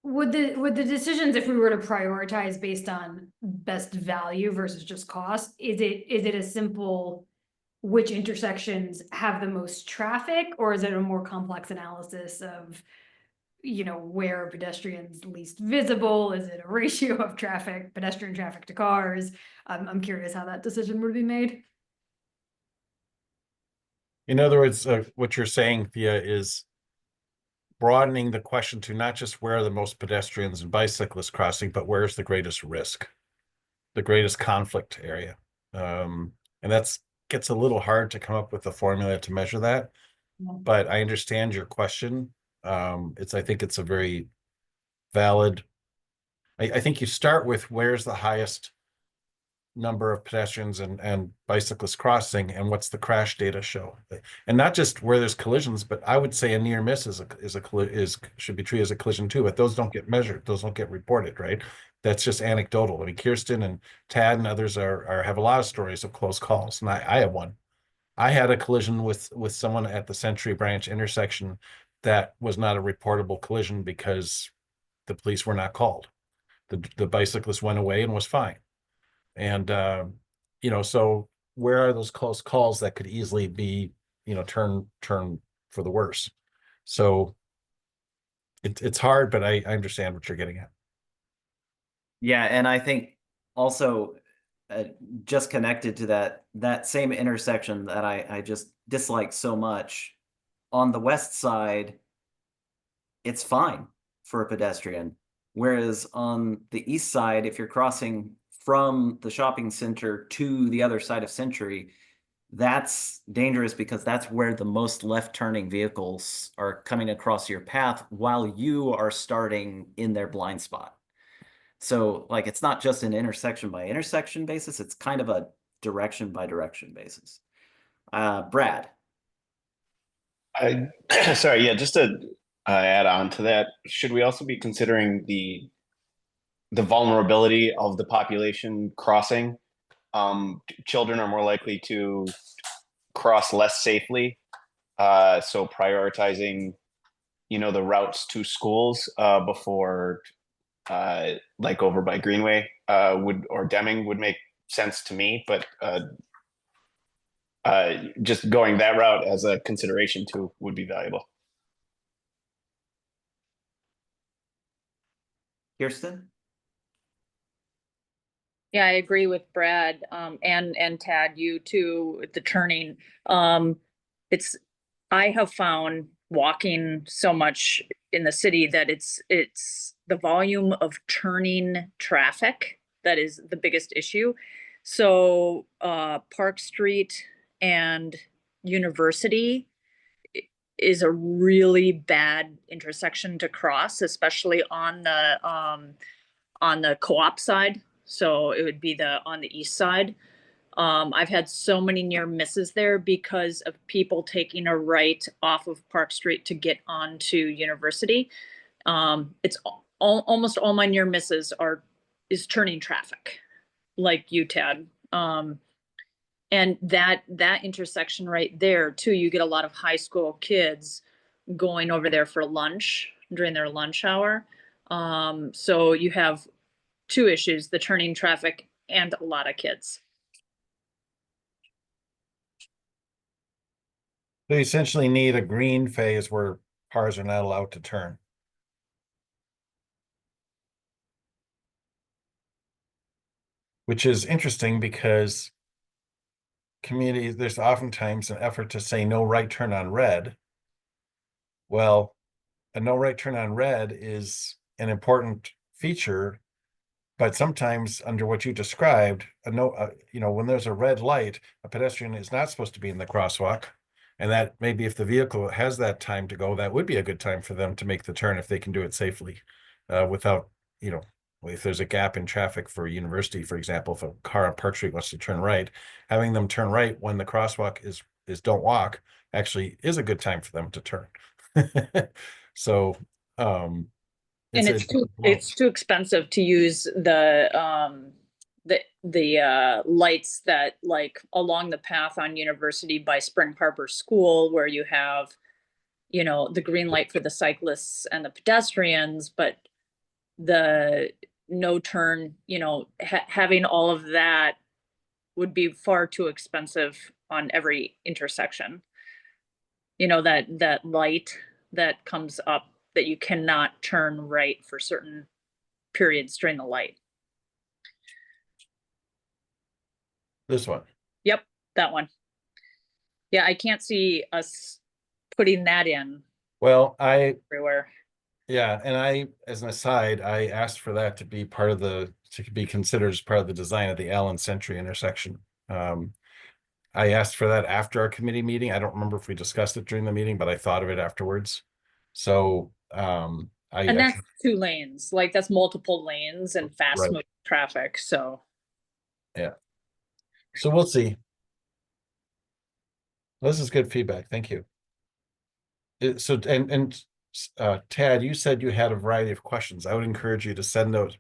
Would the decisions, if we were to prioritize based on best value versus just cost, is it a simple which intersections have the most traffic, or is it a more complex analysis of, you know, where are pedestrians least visible? Is it a ratio of traffic, pedestrian traffic to cars? I'm curious how that decision would be made. In other words, what you're saying, Thea, is broadening the question to not just where are the most pedestrians and bicyclists crossing, but where's the greatest risk, the greatest conflict area. And that's gets a little hard to come up with a formula to measure that. But I understand your question. I think it's a very valid. I think you start with where's the highest number of pedestrians and bicyclists crossing, and what's the crash data show, and not just where there's collisions, but I would say a near miss should be treated as a collision too, but those don't get measured, those don't get reported, right? That's just anecdotal. I mean, Kirsten and Tad and others have a lot of stories of close calls, and I have one. I had a collision with someone at the Century Branch intersection that was not a reportable collision because the police were not called. The bicyclist went away and was fine. And so where are those close calls that could easily be, turn for the worse? So it's hard, but I understand what you're getting at. Yeah, and I think also just connected to that same intersection that I just dislike so much, on the west side, it's fine for a pedestrian. Whereas on the east side, if you're crossing from the shopping center to the other side of Century, that's dangerous because that's where the most left turning vehicles are coming across your path while you are starting in their blind spot. So like, it's not just an intersection by intersection basis, it's kind of a direction by direction basis. Brad, I, sorry, yeah, just to add on to that, should we also be considering the vulnerability of the population crossing? Children are more likely to cross less safely. So prioritizing, the routes to schools before like over by Greenway or Deming would make sense to me, but just going that route as a consideration too would be valuable. Kirsten? Yeah, I agree with Brad, and Tad, you too, with the turning. It's, I have found walking so much in the city that it's the volume of turning traffic that is the biggest issue. So, Park Street and University is a really bad intersection to cross, especially on the co-op side. So it would be on the east side. I've had so many near misses there because of people taking a right off of Park Street to get onto University. It's almost all my near misses is turning traffic, like you, Tad. And that intersection right there too, you get a lot of high school kids going over there for lunch during their lunch hour. So you have two issues, the turning traffic and a lot of kids. They essentially need a green phase where cars are not allowed to turn. Which is interesting because communities, there's oftentimes an effort to say no right turn on red. Well, a no right turn on red is an important feature, but sometimes under what you described, when there's a red light, a pedestrian is not supposed to be in the crosswalk. And that maybe if the vehicle has that time to go, that would be a good time for them to make the turn if they can do it safely, without, if there's a gap in traffic for University, for example, if a car on Park Street wants to turn right, having them turn right when the crosswalk is don't walk actually is a good time for them to turn. So, And it's too expensive to use the lights that like along the path on University by Spring Harbor School, where you have, the green light for the cyclists and the pedestrians, but the no turn, having all of that would be far too expensive on every intersection. That light that comes up that you cannot turn right for certain periods during the light. This one. Yep, that one. Yeah, I can't see us putting that in Well, everywhere. yeah, and as an aside, I asked for that to be to be considered as part of the design of the Allen Century intersection. I asked for that after our committee meeting. I don't remember if we discussed it during the meeting, but I thought of it afterwards. So, And that's 2 lanes, like that's multiple lanes and fast Right. moving traffic, so. Yeah. So we'll see. This is good feedback. Thank you. Tad, you said you had a variety of questions. I would encourage you to send those,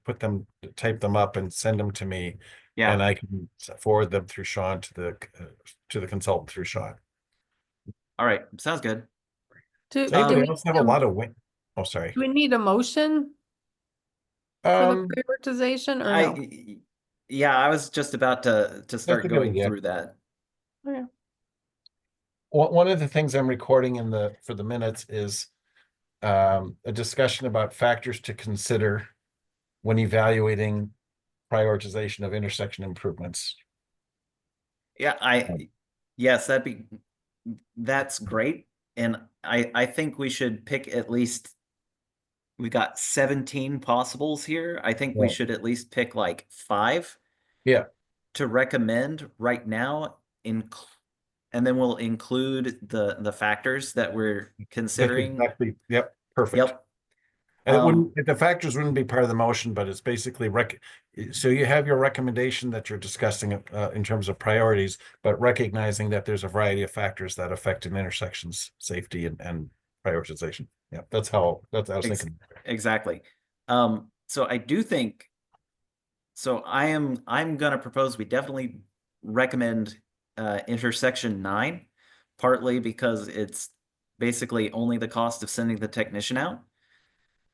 type them up and send them to me. Yeah. And I can forward them through Sean to the consultant through Sean. All right, sounds good. Does Do anybody we else have need a lot of Oh, sorry. do we need a motion for Um, the prioritization or no? Yeah, I was just about to start a good going idea. through that. Okay. One of the things I'm recording for the minutes is a discussion about factors to consider when evaluating prioritization of intersection improvements. Yeah, yes, that's great. And I think we should pick at least, we got 17 possibles here. I think we Yeah. should at least pick like 5. Yeah. To recommend right now, and then we'll include the factors that we're considering. Exactly. Yep. Perfect. Yep. And it wouldn't, the factors wouldn't be part of the motion, but it's basically so you have your recommendation that you're discussing in terms of priorities, but recognizing that there's a variety of factors that affect an intersection's safety and prioritization. Yeah, that's how I was thinking. Exactly. So I do think, so I'm gonna propose we definitely recommend intersection 9, partly because it's basically only the cost of sending the technician out.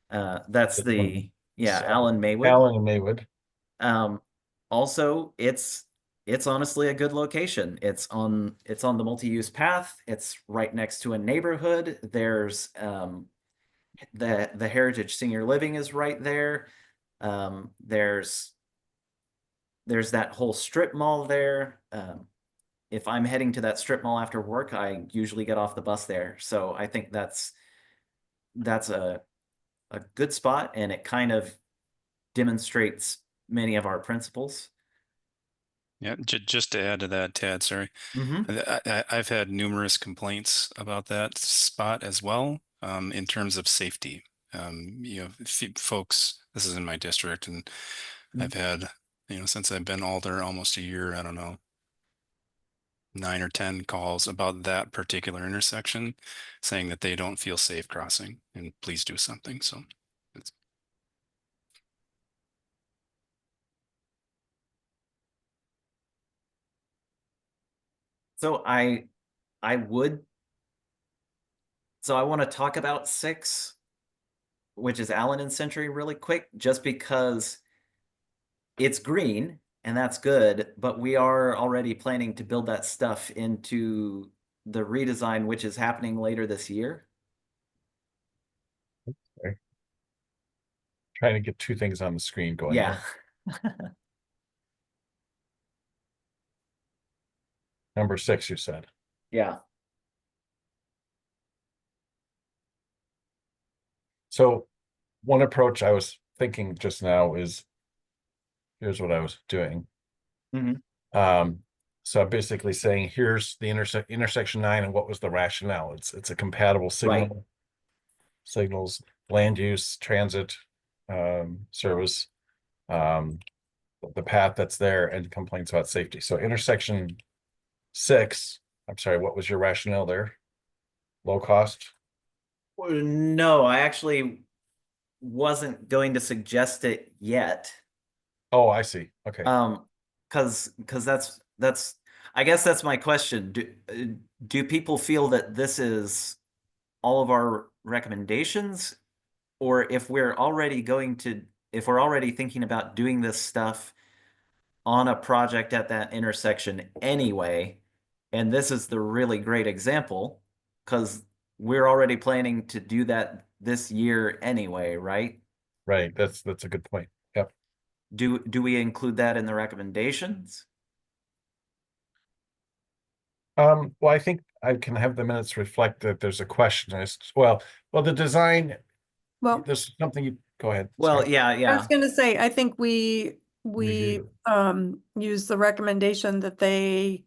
That's the, yeah, Alan Maywood. Alan and Maywood. Also, it's honestly a good location. It's on the multi-use path. It's right next to a neighborhood. There's the Heritage Senior Living is right there. There's that whole strip mall there. If I'm heading to that strip mall after work, I usually get off the bus there. So I think that's a good spot, and it kind of demonstrates many of our principles. Yeah, just to add to that, Tad, sorry. Mm-hmm. I've had numerous complaints about that spot as well, in terms of safety. You know, folks, this is in my district, and I've had, you know, since I've been alder almost a year, I don't know, 9 or 10 calls about that particular intersection, saying that they don't feel safe crossing, and please do something. So it's So I would. So I want to talk about 6, which is Allen and Century, really quick, just because it's green and that's good, but we are already planning to build that stuff into the redesign, which is happening later this year. Trying to get 2 things on the screen going. Yeah. Number 6, you said. Yeah. So one approach I was thinking just now is, here's what I was doing. Mhm. So I'm basically saying, here's the intersection 9 and what was the rationale. It's a compatible signal, signals, land use, transit, service, the path that's there, and complaints about safety. So intersection 6, I'm sorry, what was your rationale there? Low cost? No, I actually wasn't going to suggest it yet. Oh, I see. Okay. Because that's I guess that's my question. Do people feel that this is all of our recommendations, or if we're already thinking about doing this stuff on a project at that intersection anyway, and this is the really great example because we're already planning to do that this year anyway, right? Right. That's a good point. Yep. Do we include that in the recommendations? Well, I think I can have the minutes reflect that there's a question as well, the design, Well, there's something you go ahead. Well, Sorry. yeah, I yeah. was gonna say, I think we Review. use the recommendation that they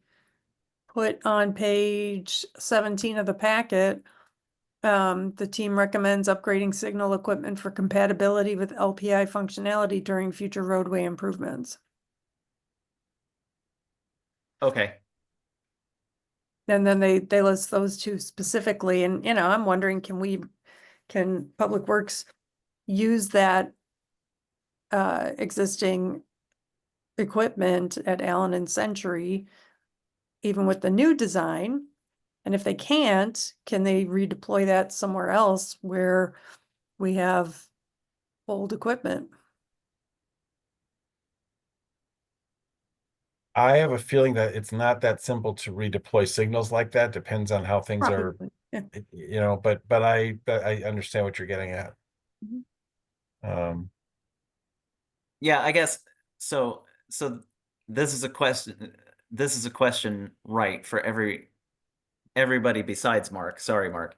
put on page 17 of the packet. The team recommends upgrading signal equipment for compatibility with LPI functionality during future roadway improvements. Okay. And then they list those 2 specifically, and I'm wondering, can Public Works use that existing equipment at Allen and Century, even with the new design? And if they can't, can they redeploy that somewhere else where we have old equipment? I have a feeling that it's not that simple to redeploy signals like that. Depends on how things are, Probably, yeah. but I understand what you're getting at. Mhm. Yeah, I guess so. So this is a question. This is a question, right, for everybody besides Mark. Sorry, Mark.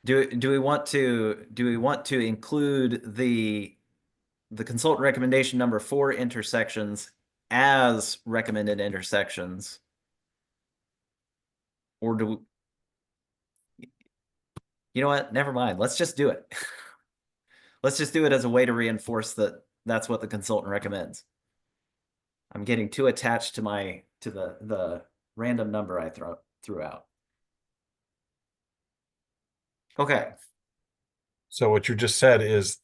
Do we want to include the consultant recommendation number 4 intersections as recommended intersections, or you know what? Never mind. Let's just do it. let's just do it as a way to reinforce that that's what the consultant recommends. I'm getting too attached to the random number I threw out. Okay, So what you just said is,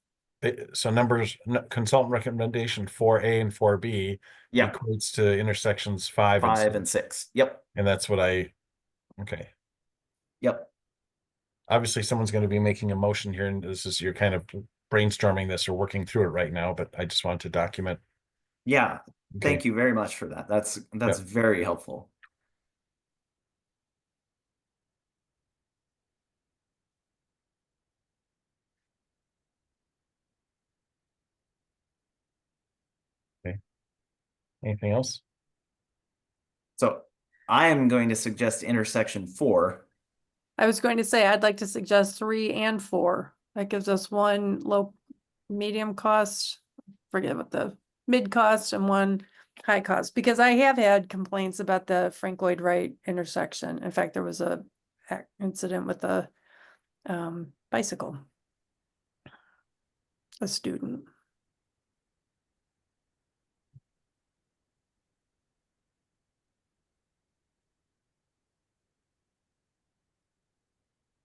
so numbers, consultant recommendation 4A and 4B yeah, equates to intersections 5 and 5 6. and 6. Yep, And that's what okay. yep. Obviously, someone's going to be making a motion here, and you're kind of brainstorming this or working through it right now, but I just wanted to document. Yeah, thank Okay. you very much for that. That's Yep. very helpful. Anything else? So I am going to suggest intersection 4. I was going to say, I'd like to suggest 3 and 4. That gives us one low, medium cost, forget what the mid cost, and one high cost, because I have had complaints about the Frank Lloyd Wright intersection. In fact, there was a incident with a bicycle, a student.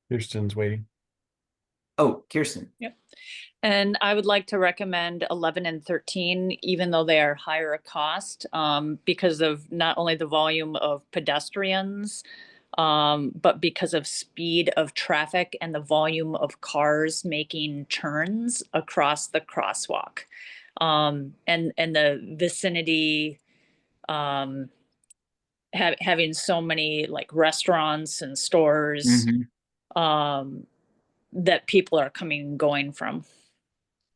Kirsten's waiting. Oh, Kirsten. And I would like to recommend 11 and 13, even though they are higher a cost, because of not only the volume of pedestrians, but because of speed of traffic and the volume of cars making turns across the crosswalk. And the vicinity, having so many like restaurants and stores, that people are coming and going from,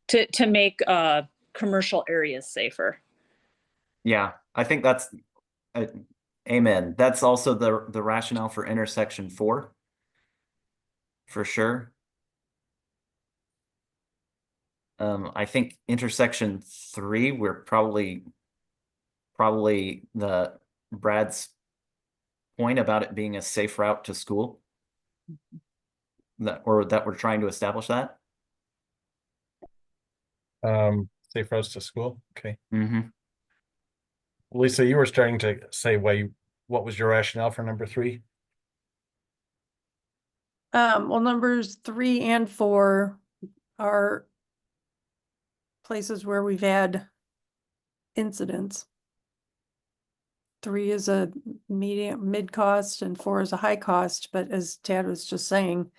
to make commercial areas safer. Yeah, I think that's amen. That's also the rationale for intersection 4, for sure. I think intersection 3, we're probably the Brad's point about it being a safe route to school, that we're trying to establish that. Safe routes to school. Okay. Mm-hmm. Lisa, you were starting to say what was your rationale for number 3? Well, numbers 3 and 4 are places where we've had incidents. 3 is a mid cost and 4 is a high cost, but as Tad was just saying,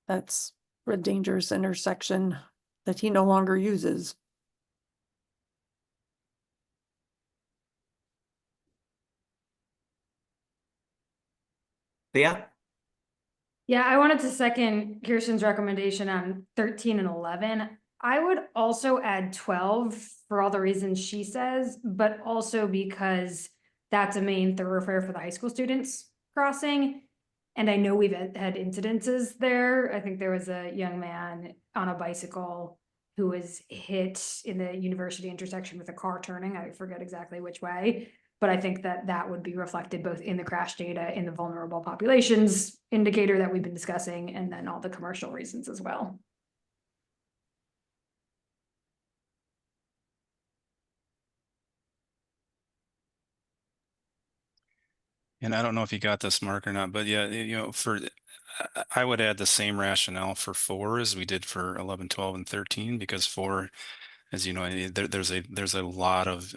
that's a dangerous intersection that he no longer uses. Yeah. Yeah, I wanted to second Kirsten's recommendation on 13 and 11. I would also add 12 for all the reasons she says, but also because that's a main thoroughfare for the high school students crossing. And I know we've had incidences there. I think there was a young man on a bicycle who was hit in the university intersection with a car turning. I forget exactly which way. But I think that would be reflected both in the crash data, in the vulnerable populations indicator that we've been discussing, and then all the commercial reasons as well. And I don't know if you got this, Mark, or not, but yeah, I would add the same rationale for 4 as we did for 11, 12, and 13, because 4, as you know, there's a lot of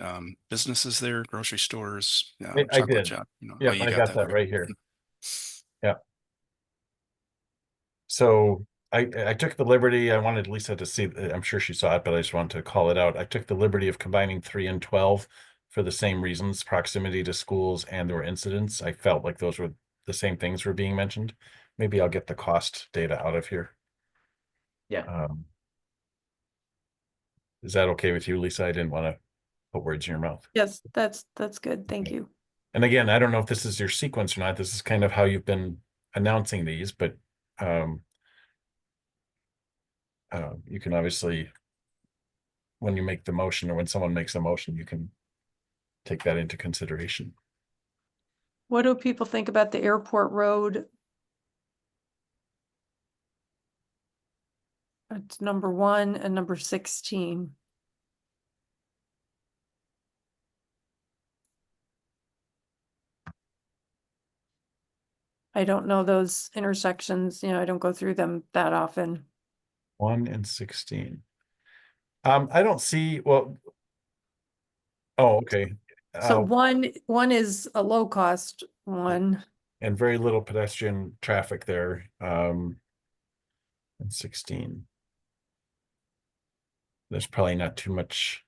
businesses there, grocery stores, I chocolate did. shop. Yeah, you I got that okay. right here. Yeah. So I took the liberty, I wanted Lisa to see, I'm sure she saw it, but I just wanted to call it out. I took the liberty of combining 3 and 12 for the same reasons, proximity to schools and or incidents. I felt like those were the same things were being mentioned. Maybe I'll get the cost data out of here. Yeah. Is that okay with you, Lisa? I didn't want to put words in your mouth. Yes, that's good. Thank you. And again, I don't know if this is your sequence or not. This is kind of how you've been announcing these, but you can obviously, when you make the motion or when someone makes a motion, you can take that into consideration. What do people think about the airport road? It's number 1 and number 16. I don't know those intersections, I don't go through them that often. 1 and 16. I don't see, well. Oh, okay. So one is a low cost one. And very little pedestrian traffic there. And 16. There's probably not too much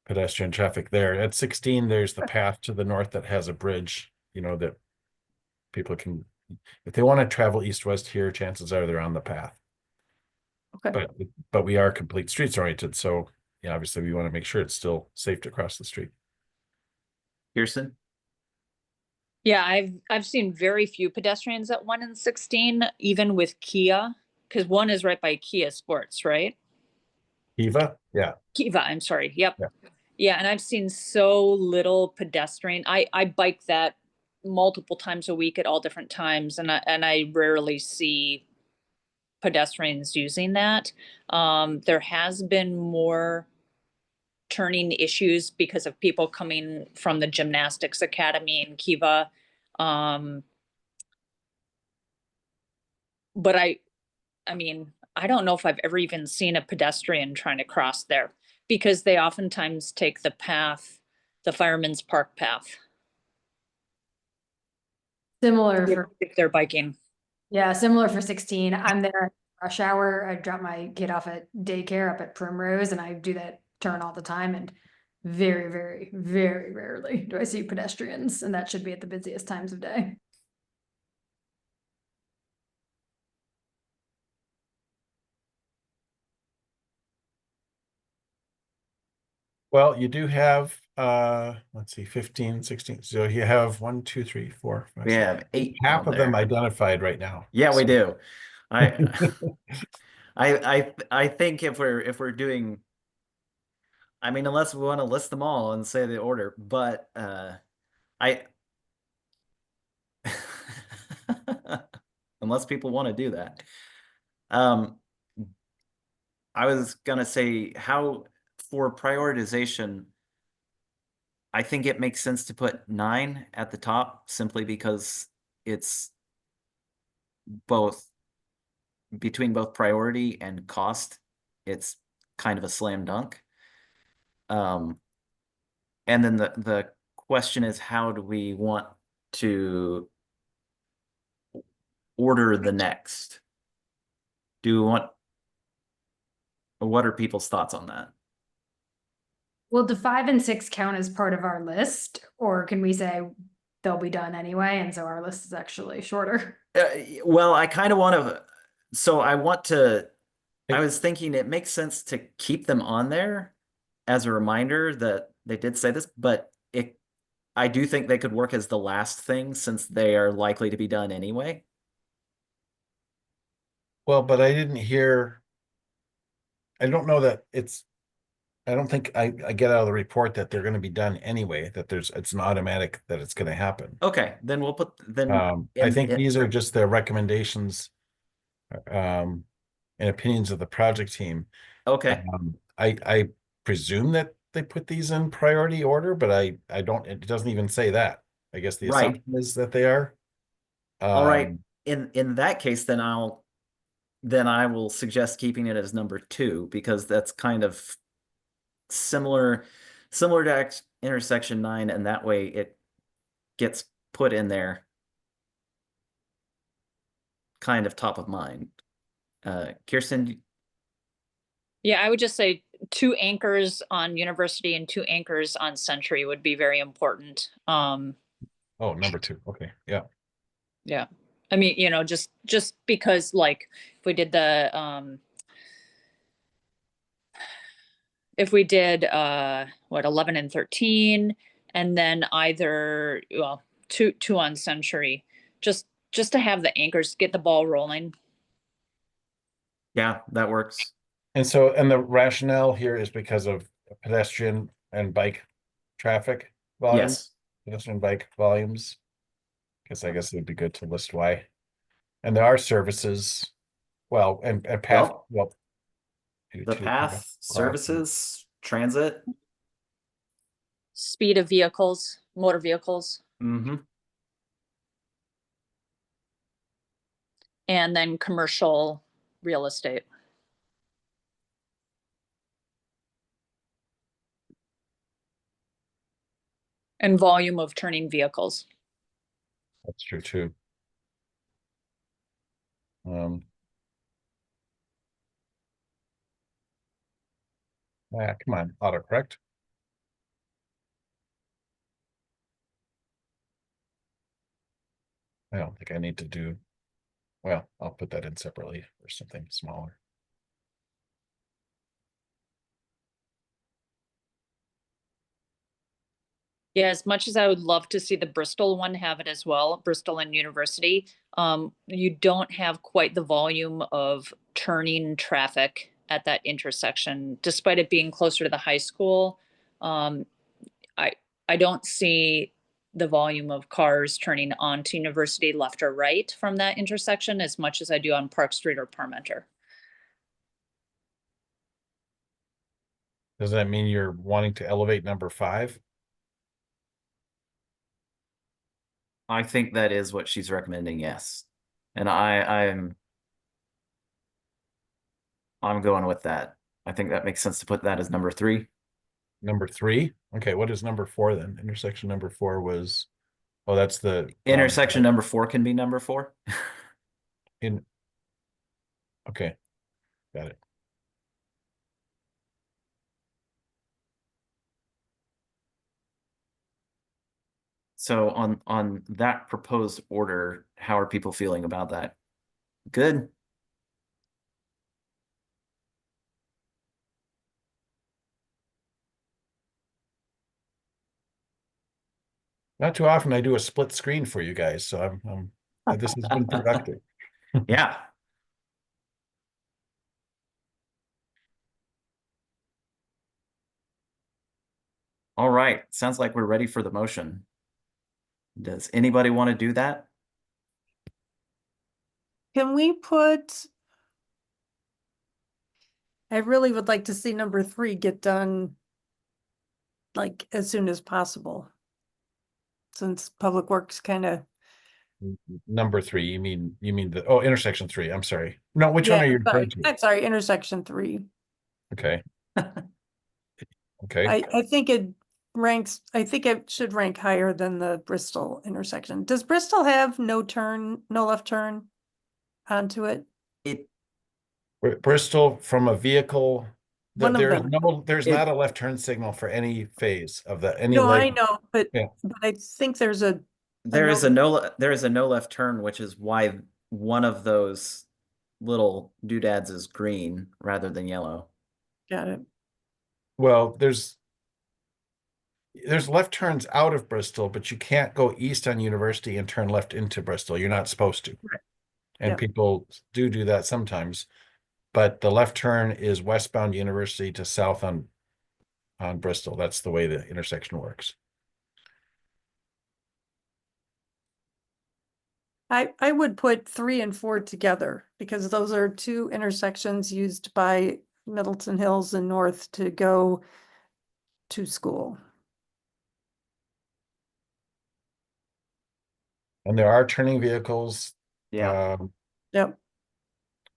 pedestrian traffic there. At 16, there's the path to the north that has a bridge, that people can, if they want to travel east-west here, chances are they're on the path. Okay. But we are complete streets oriented, so obviously we want to make sure it's still safe to cross the street. Kirsten? Yeah, I've seen very few pedestrians at 1 and 16, even with Kia, because 1 is right by Kia Sports, right? Kiva, yeah. Kiva, I'm sorry. Yep. Yeah. Yeah, and I've seen so little pedestrian. I bike that multiple times a week at all different times, and I rarely see pedestrians using that. There has been more turning issues because of people coming from the gymnastics academy in Kiva. But I mean, I don't know if I've ever even seen a pedestrian trying to cross there, because they oftentimes take the Fireman's Park path Similar for, if they're biking. yeah, similar for 16. I'm there at rush hour. I drop my kid off at daycare up at Primrose, and I do that turn all the time. And very, very, very rarely do I see pedestrians, and that should be at the busiest times of day. Well, you do have, let's see, 15, 16. So you have 1, 2, 3, 4, 5, We 6. have 8 Half on of them there. identified right now. Yeah, we So- do. I think if we're doing, I mean, unless we want to list them all and say the order, but I unless people want to do that. I was gonna say how for prioritization, I think it makes sense to put 9 at the top simply because it's both between both priority and cost. It's kind of a slam dunk. And then the question is, how do we want to order the next? Do we want, what are people's thoughts on that? Well, do 5 and 6 count as part of our list, or can we say they'll be done anyway, and so our list is actually shorter? Well, I kind of want to, so I want to, I was thinking it makes sense to keep them on there as a reminder that they did say this, but I do think they could work as the last thing since they are likely to be done anyway. Well, but I didn't hear, I don't know that I don't think I get out of the report that they're going to be done anyway, that it's an automatic that it's going to happen. Okay, then we'll put, then. I think these are just the recommendations and opinions of the project team. Okay, I presume that they put these in priority order, but I don't, it doesn't even say that. I guess the Right. assumption is that they are. all right. In that case, then I will suggest keeping it as number 2 because that's kind of similar to intersection 9, and that way it gets put in there kind of top of mind. Kirsten, Yeah, I would just say 2 anchors on University and 2 anchors on Century would be very important. Oh, number 2. Okay. Yeah. Yeah. I mean, just because like if we did the if we did 11 and 13 and then either two on Century, just to have the anchors get the ball rolling. yeah, that works. And so, and the rationale here is because of pedestrian and bike traffic volume, Yes. pedestrian bike volumes. I guess it would be good to list why. And there are services Well, and path, Well, well. the to- path, services, transit. Speed of vehicles, motor vehicles, Mm-hmm. and then commercial real estate. And volume of turning vehicles. That's true too. Come on, autocorrect. I don't think I need to do, well, I'll put that in separately or something smaller. Yeah, as much as I would love to see the Bristol one have it as well, Bristol and University, you don't have quite the volume of turning traffic at that intersection, despite it being closer to the high school. Um, I I don't see the volume of cars turning onto University left or right from that intersection as much as I do on Park Street or Parmenter. Does that mean you're wanting to elevate number 5? I think that is what she's recommending, yes. And I'm going with that. I think that makes sense to put that as number 3. Number 3? Okay, what is number 4 then? Intersection number 4 was, oh, that's the. Intersection number 4 can be number 4. In. Okay, got it. So on that proposed order, how are people feeling about that? Good. Not too often I do a split screen for you guys, so this has been productive. Yeah. All right. Sounds like we're ready for the motion. Does anybody want to do that? Can we put? I really would like to see number 3 get done like as soon as possible. Since Public Works kind of. Number 3, you mean the intersection 3, I'm sorry. No, which one are you referring to? I'm sorry, intersection 3. Okay. Okay, I think I think it should rank higher than the Bristol intersection. Does Bristol have no left turn onto it? It Bristol from a vehicle, One of them. there's not a left turn signal for any phase of any No, I leg. know, but Yeah. I think there's a. there is a no left turn, which is why one of those little doodads is green rather than yellow. Got it. Well, there's left turns out of Bristol, but you can't go east on University and turn left into Bristol. You're not supposed to. Right. And Yep. people do that sometimes. But the left turn is westbound University to south on Bristol. That's the way the intersection works. I would put 3 and 4 together because those are 2 intersections used by Middleton Hills and North to go to school. And there are turning vehicles. Yeah. Yep.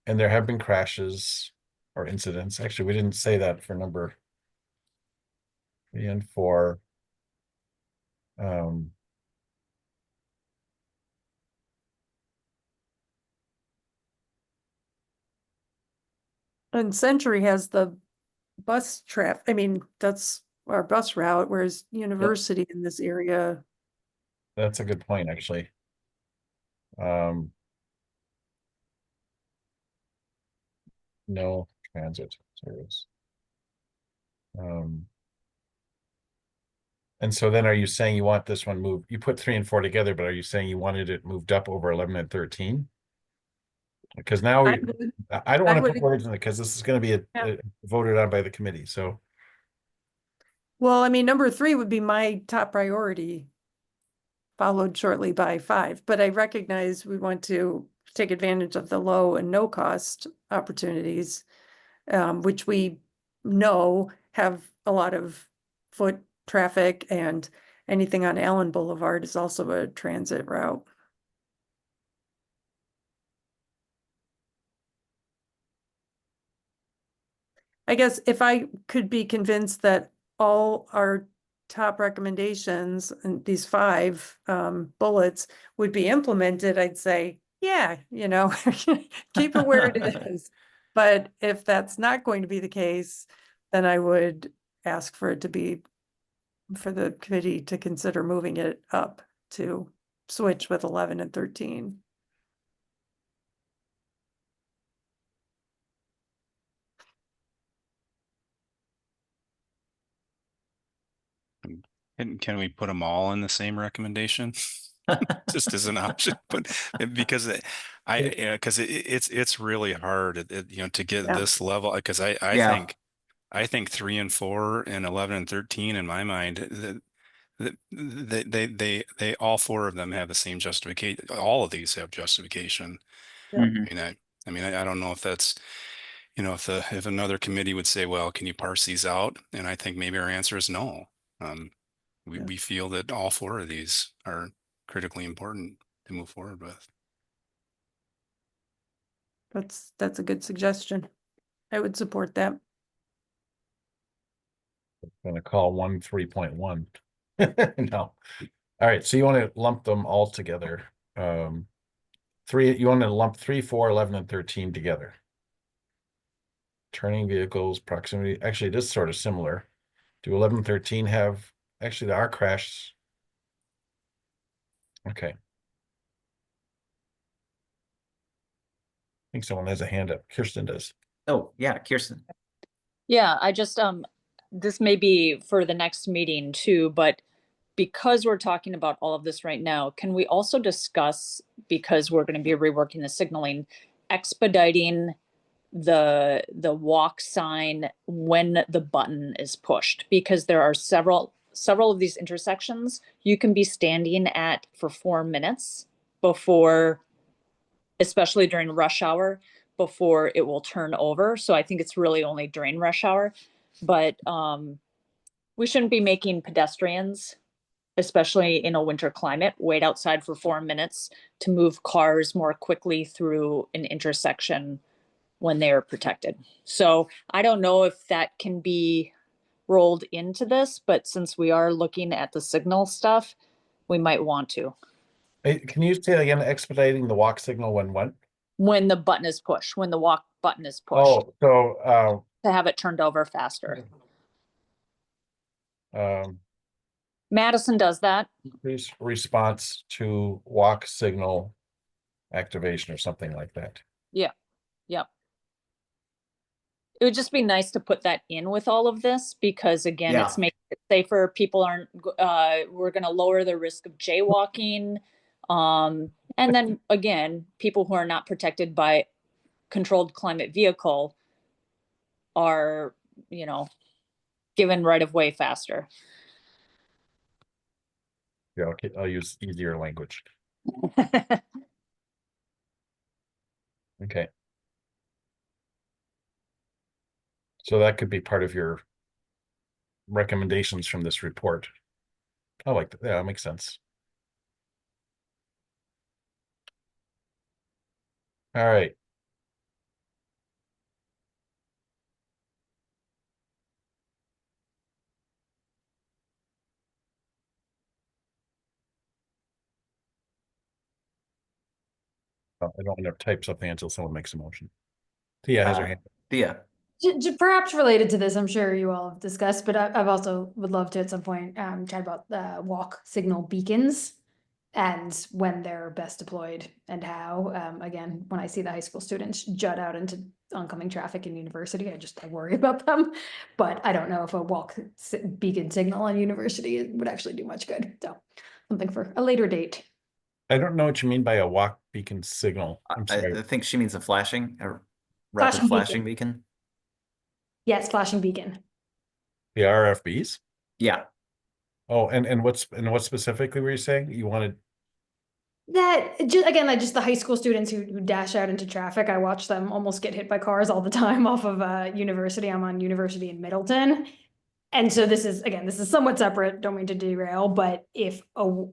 And there have been crashes or incidents. Actually, we didn't say that for number 3 and 4. And Century has the bus traffic. I mean, that's our bus route, whereas University in this area. That's a good point, actually. No transit service. And so then are you saying you want this one moved? You put 3 and 4 together, but are you saying you wanted it moved up over 11 and 13? Because now I don't want to put words in it because this is going to be voted on by the committee. So. Well, I mean, number 3 would be my top priority, followed shortly by 5, but I recognize we want to take advantage of the low and no cost opportunities, which we know have a lot of foot traffic, and anything on Allen Boulevard is also a transit route. I guess if I could be convinced that all our top recommendations and these 5 bullets would be implemented, I'd say, yeah, you know, keep it where it is. But if that's not going to be the case, then I would ask for it to be, for the committee to consider moving it up to switch with 11 and 13. And can we put them all in the same recommendation? Just as an option, but because it's really hard, to get Yeah. this level, because I Yeah. think 3 and 4 and 11 and 13 in my mind, they all 4 of them have the same justification. All of these have justification. Yeah. Mhm. I don't know if that's, if another committee would say, well, can you parse these out? And I think maybe our answer is no. Yeah. We feel that all 4 of these are critically important to move forward with. That's a good suggestion. I would support that. Gonna call 1 3.1. No. All right, so you want to lump them all together. 3, you want to lump 3, 4, 11, and 13 together. Turning vehicles, proximity, actually, this is sort of similar. Do 11, 13 have, actually, there are crashes. Okay. I think someone has a hand up. Kirsten does. Oh, yeah, Kirsten. Yeah, I just, this may be for the next meeting too, but because we're talking about all of this right now, can we also discuss, because we're going to be reworking the signaling, expediting the walk sign when the button is pushed? Because there are several of these intersections you can be standing at for 4 minutes before, especially during rush hour, before it will turn over. So I think it's really only during rush hour, but we shouldn't be making pedestrians, especially in a winter climate, wait outside for 4 minutes to move cars more quickly through an intersection when they are protected. So I don't know if that can be rolled into this, but since we are looking at the signal stuff, we might want to. Hey, can you say again, expediting the walk signal when what? When the button is pushed, when the walk button is pushed, Oh, so to have it turned over faster. um, Madison does that. increase response to walk signal activation or something like that. Yep. It would just be nice to put that in with all of this, because again, it's Yeah. making it safer. People aren't, we're gonna lower the risk of jaywalking. And then again, people who are not protected by controlled climate vehicle are, given right of way faster. Yeah, okay, I'll use easier language. Okay. So that could be part of your recommendations from this report. I like that. Yeah, that makes sense. All right. I don't want to type something until someone makes a motion. Tia has her hand. Yeah. Perhaps related to this, I'm sure you all have discussed, but I've also would love to at some point chat about the walk signal beacons and when they're best deployed and how. Again, when I see the high school students jut out into oncoming traffic in university, I worry about them. But I don't know if a beacon signal on university would actually do much good. So something for a later date. I don't know what you mean by a walk beacon signal. I'm sorry. I think she means a rapid flashing beacon. Yes, flashing beacon. The RFBs? Yeah. Oh, and what specifically were you saying? You wanted That just again, like just the high school students who dash out into traffic. I watch them almost get hit by cars all the time off of University. I'm on University in Middleton. And so this is somewhat separate, don't mean to derail, but if a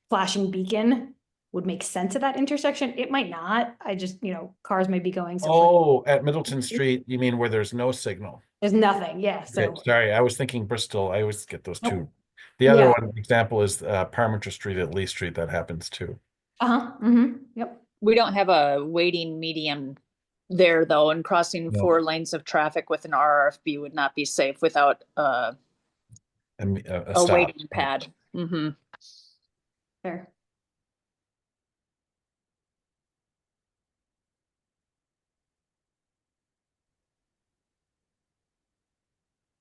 flashing beacon would make sense at that intersection, it might not. I just, cars may be going so quick. Oh, at Middleton Street, you mean where there's no signal? There's nothing, yeah, Okay, so. sorry, I was thinking Bristol. I always get those two. Nope. The other Yeah. one example is Parmenter Street at Lee Street. That happens too. Uh-huh, yep. We don't have a waiting medium there though, and crossing No. 4 lanes of traffic with an RRFB would not be safe without And a stop. waiting pad. Mm-hmm. Fair.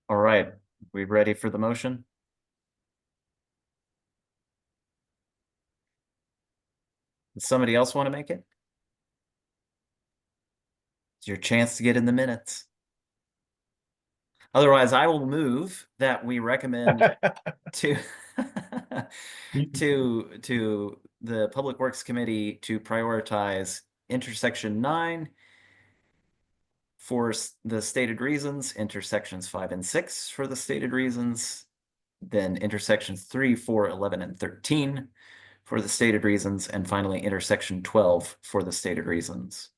All right, we ready for the motion? Does somebody else want to make it? It's your chance to get in the minutes. Otherwise, I will move that we recommend to to the Public Works Committee to prioritize intersection 9 for the stated reasons, intersections 5 and 6 for the stated reasons, then intersections 3, 4, 11, and 13 for the stated reasons, and finally intersection 12 for the stated reasons.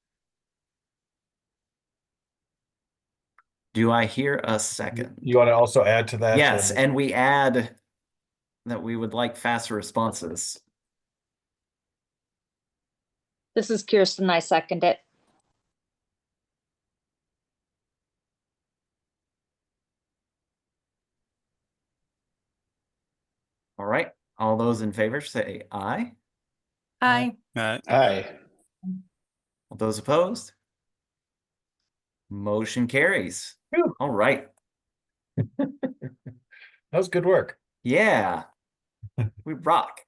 Do I hear a second? You want to also add to that? Yes, and we add that we would like faster responses. This is Kirsten. I second it. All right, all those in favor say aye. Aye. Aye. All those opposed? Motion carries. Phew. All right. That was good work. Yeah, we rock.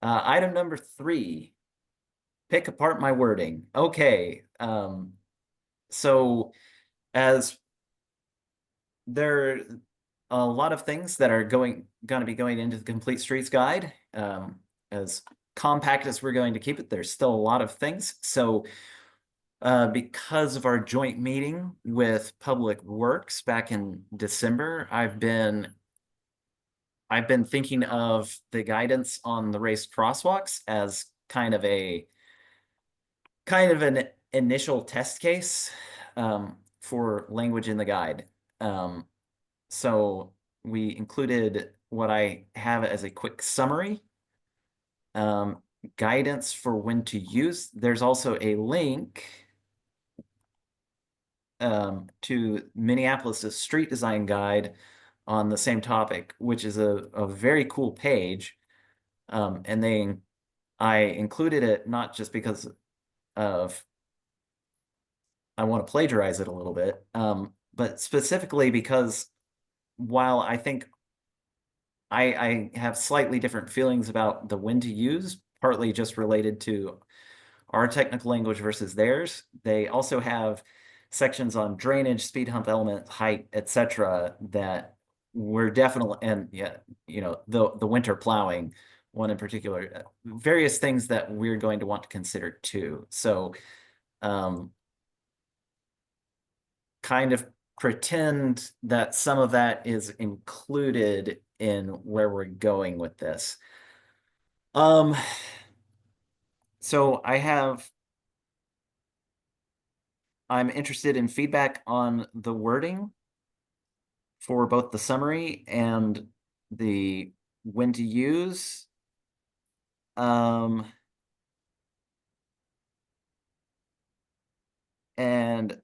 Item number 3, pick apart my wording. Okay, so as there are a lot of things that are going to be going into the Complete Streets Guide, as compact as we're going to keep it, there's still a lot of things. So because of our joint meeting with Public Works back in December, I've been thinking of the guidance on the raised crosswalks as kind of an initial test case for language in the guide. So we included what I have as a quick summary, guidance for when to use. There's also a link to Minneapolis's street design guide on the same topic, which is a very cool page. And I included it not just because of I want to plagiarize it a little bit, but specifically because while I think I have slightly different feelings about the when to use, partly just related to our technical language versus theirs, they also have sections on drainage, speed hump element, height, etc. that we're definitely, and yeah, the winter plowing one in particular, various things that we're going to want to consider too. So kind of pretend that some of that is included in where we're going with this. So I'm interested in feedback on the wording for both the summary and the when to use. And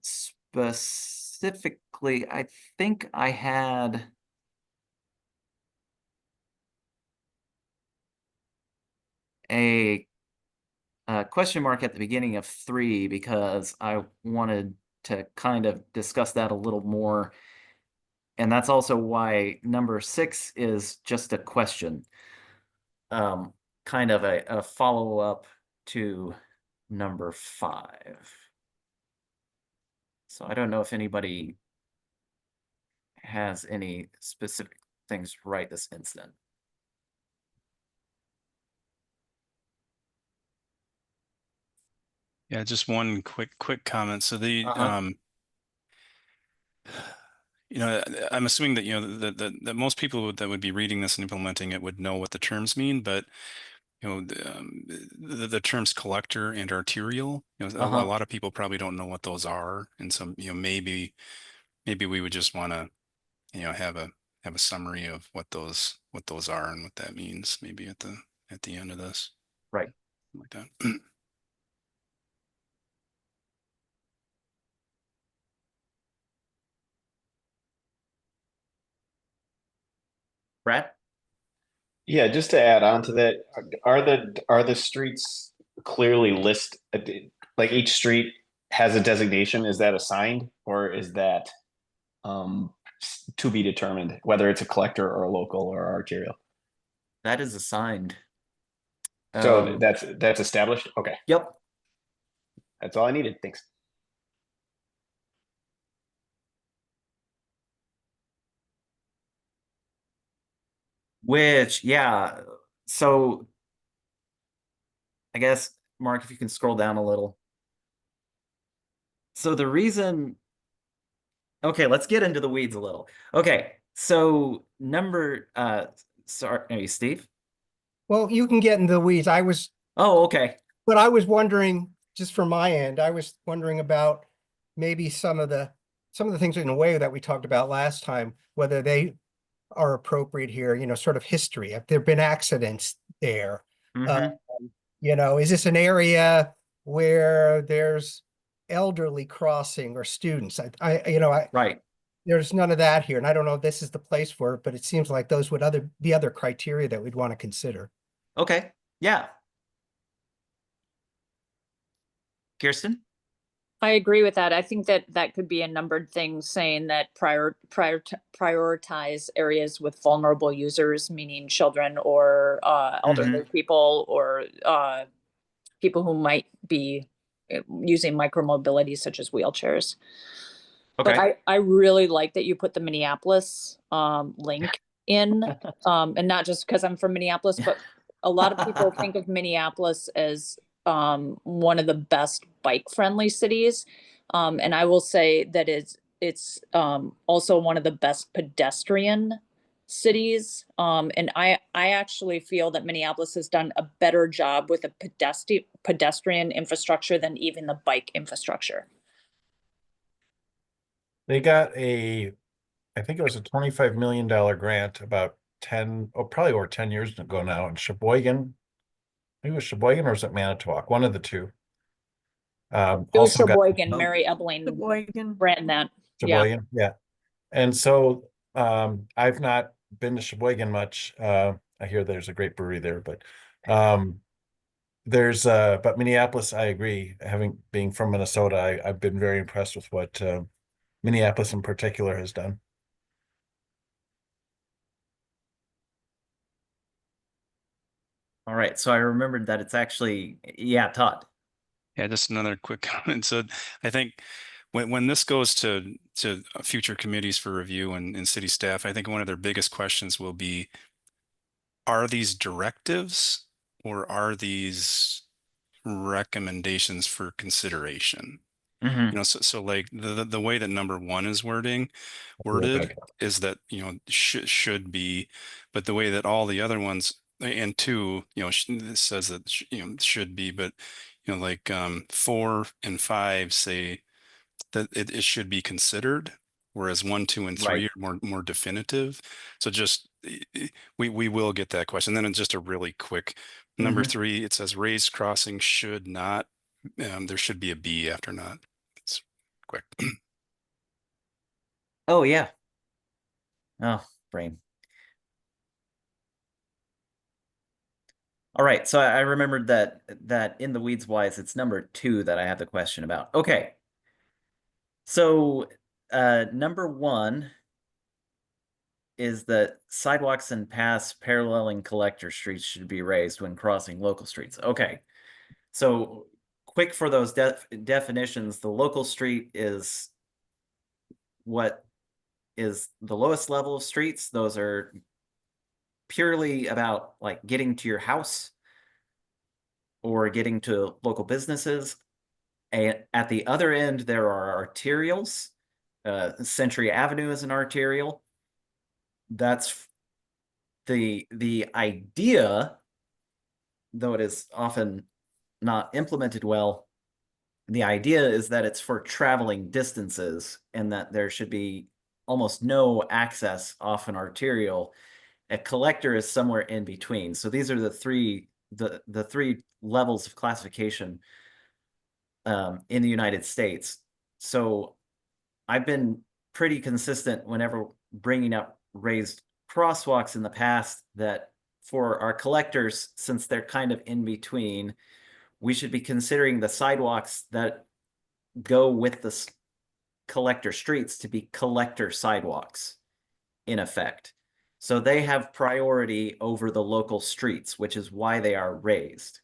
specifically, I think I had a question mark at the beginning of 3 because I wanted to kind of discuss that a little more. And that's also why number 6 is just a question. Kind of a follow-up to number 5. So I don't know if anybody has any specific things right this instant. Yeah, just one quick comment. So Uh-huh. I'm assuming that, that most people that would be reading this and implementing it would know what the terms mean, but the terms collector and arterial, a Uh-huh. lot of people probably don't know what those are. And so, maybe we would just want to, have a summary of what those are and what that means, maybe at the end of this. Right. Like that. Brad? Yeah, just to add on to that, are the streets clearly like each street has a designation? Is that assigned or is that to be determined, whether it's a collector or a local or arterial? That is assigned. So that's established? Okay, Yep. that's all I needed. Thanks. Which, yeah. So I guess, Mark, if you can scroll down a little. So the reason, okay, let's get into the weeds a little. Okay, so sorry, Steve? Well, you can get into the weeds. Oh, okay. But I was wondering, just from my end, I was wondering about maybe some of the things in a way that we talked about last time, whether they are appropriate here, sort of history. Have there been accidents there? Mhm. Is this an area where there's elderly crossing or students? Right. There's none of that here, and I don't know if this is the place for it, but it seems like those would be other criteria that we'd want to consider. Okay. Yeah. Kirsten? I agree with that. I think that that could be a numbered thing saying that prioritize areas with vulnerable users, meaning children or elderly people or people who might be using micromobility such as wheelchairs. Okay. But I really like that you put the Minneapolis link in, and not just because I'm from Minneapolis, but a lot of people think of Minneapolis as one of the best bike friendly cities. And I will say that it's also one of the best pedestrian cities. And I actually feel that Minneapolis has done a better job with a pedestrian infrastructure than even the bike infrastructure. They got I think it was a $25 million grant about probably over 10 years ago now in Sheboygan. I think it was Sheboygan or was it Manitowoc? One of the two. It was Also got Sheboygan, Mary Ebeling Sheboygan. ran that. Yeah. Sheboygan, yeah. And so I've not been to Sheboygan much. I hear there's a great brewery there, but but Minneapolis, I agree. Being from Minnesota, I've been very impressed with what Minneapolis in particular has done. All right. So I remembered that it's actually, yeah, Todd. Yeah, just another quick comment. So I think when this goes to future committees for review and city staff, I think one of their biggest questions will be, are these directives or are these recommendations for consideration? Mhm. So like the way that number one is worded is that, should be, but the way that all the other ones and two, it says that, should be, but, like 4 and 5 say that it should be considered, whereas 1, 2, and 3 Right. are more definitive. So just, we will get that question. Then it's just a really quick number 3, it says raised crossing should not, there should be a B after not. It's quick. Oh, yeah. Oh, brain. All right. So I remembered that in the weeds wise, it's number 2 that I have the question about. Okay. So number 1 is that sidewalks and paths paralleling collector streets should be raised when crossing local streets. Okay. So quick for those definitions, the local street is what is the lowest level of streets. Those are purely about like getting to your house or getting to local businesses. at the other end, there are arterials. Century Avenue is an arterial. That's the idea, though it is often not implemented well. The idea is that it's for traveling distances and that there should be almost no access off an arterial. A collector is somewhere in between. So these are the three levels of classification in the United States. So I've been pretty consistent whenever bringing up raised crosswalks in the past that for our collectors, since they're kind of in between, we should be considering the sidewalks that go with the collector streets to be collector sidewalks, in effect. So they have priority over the local streets, which is why they are raised.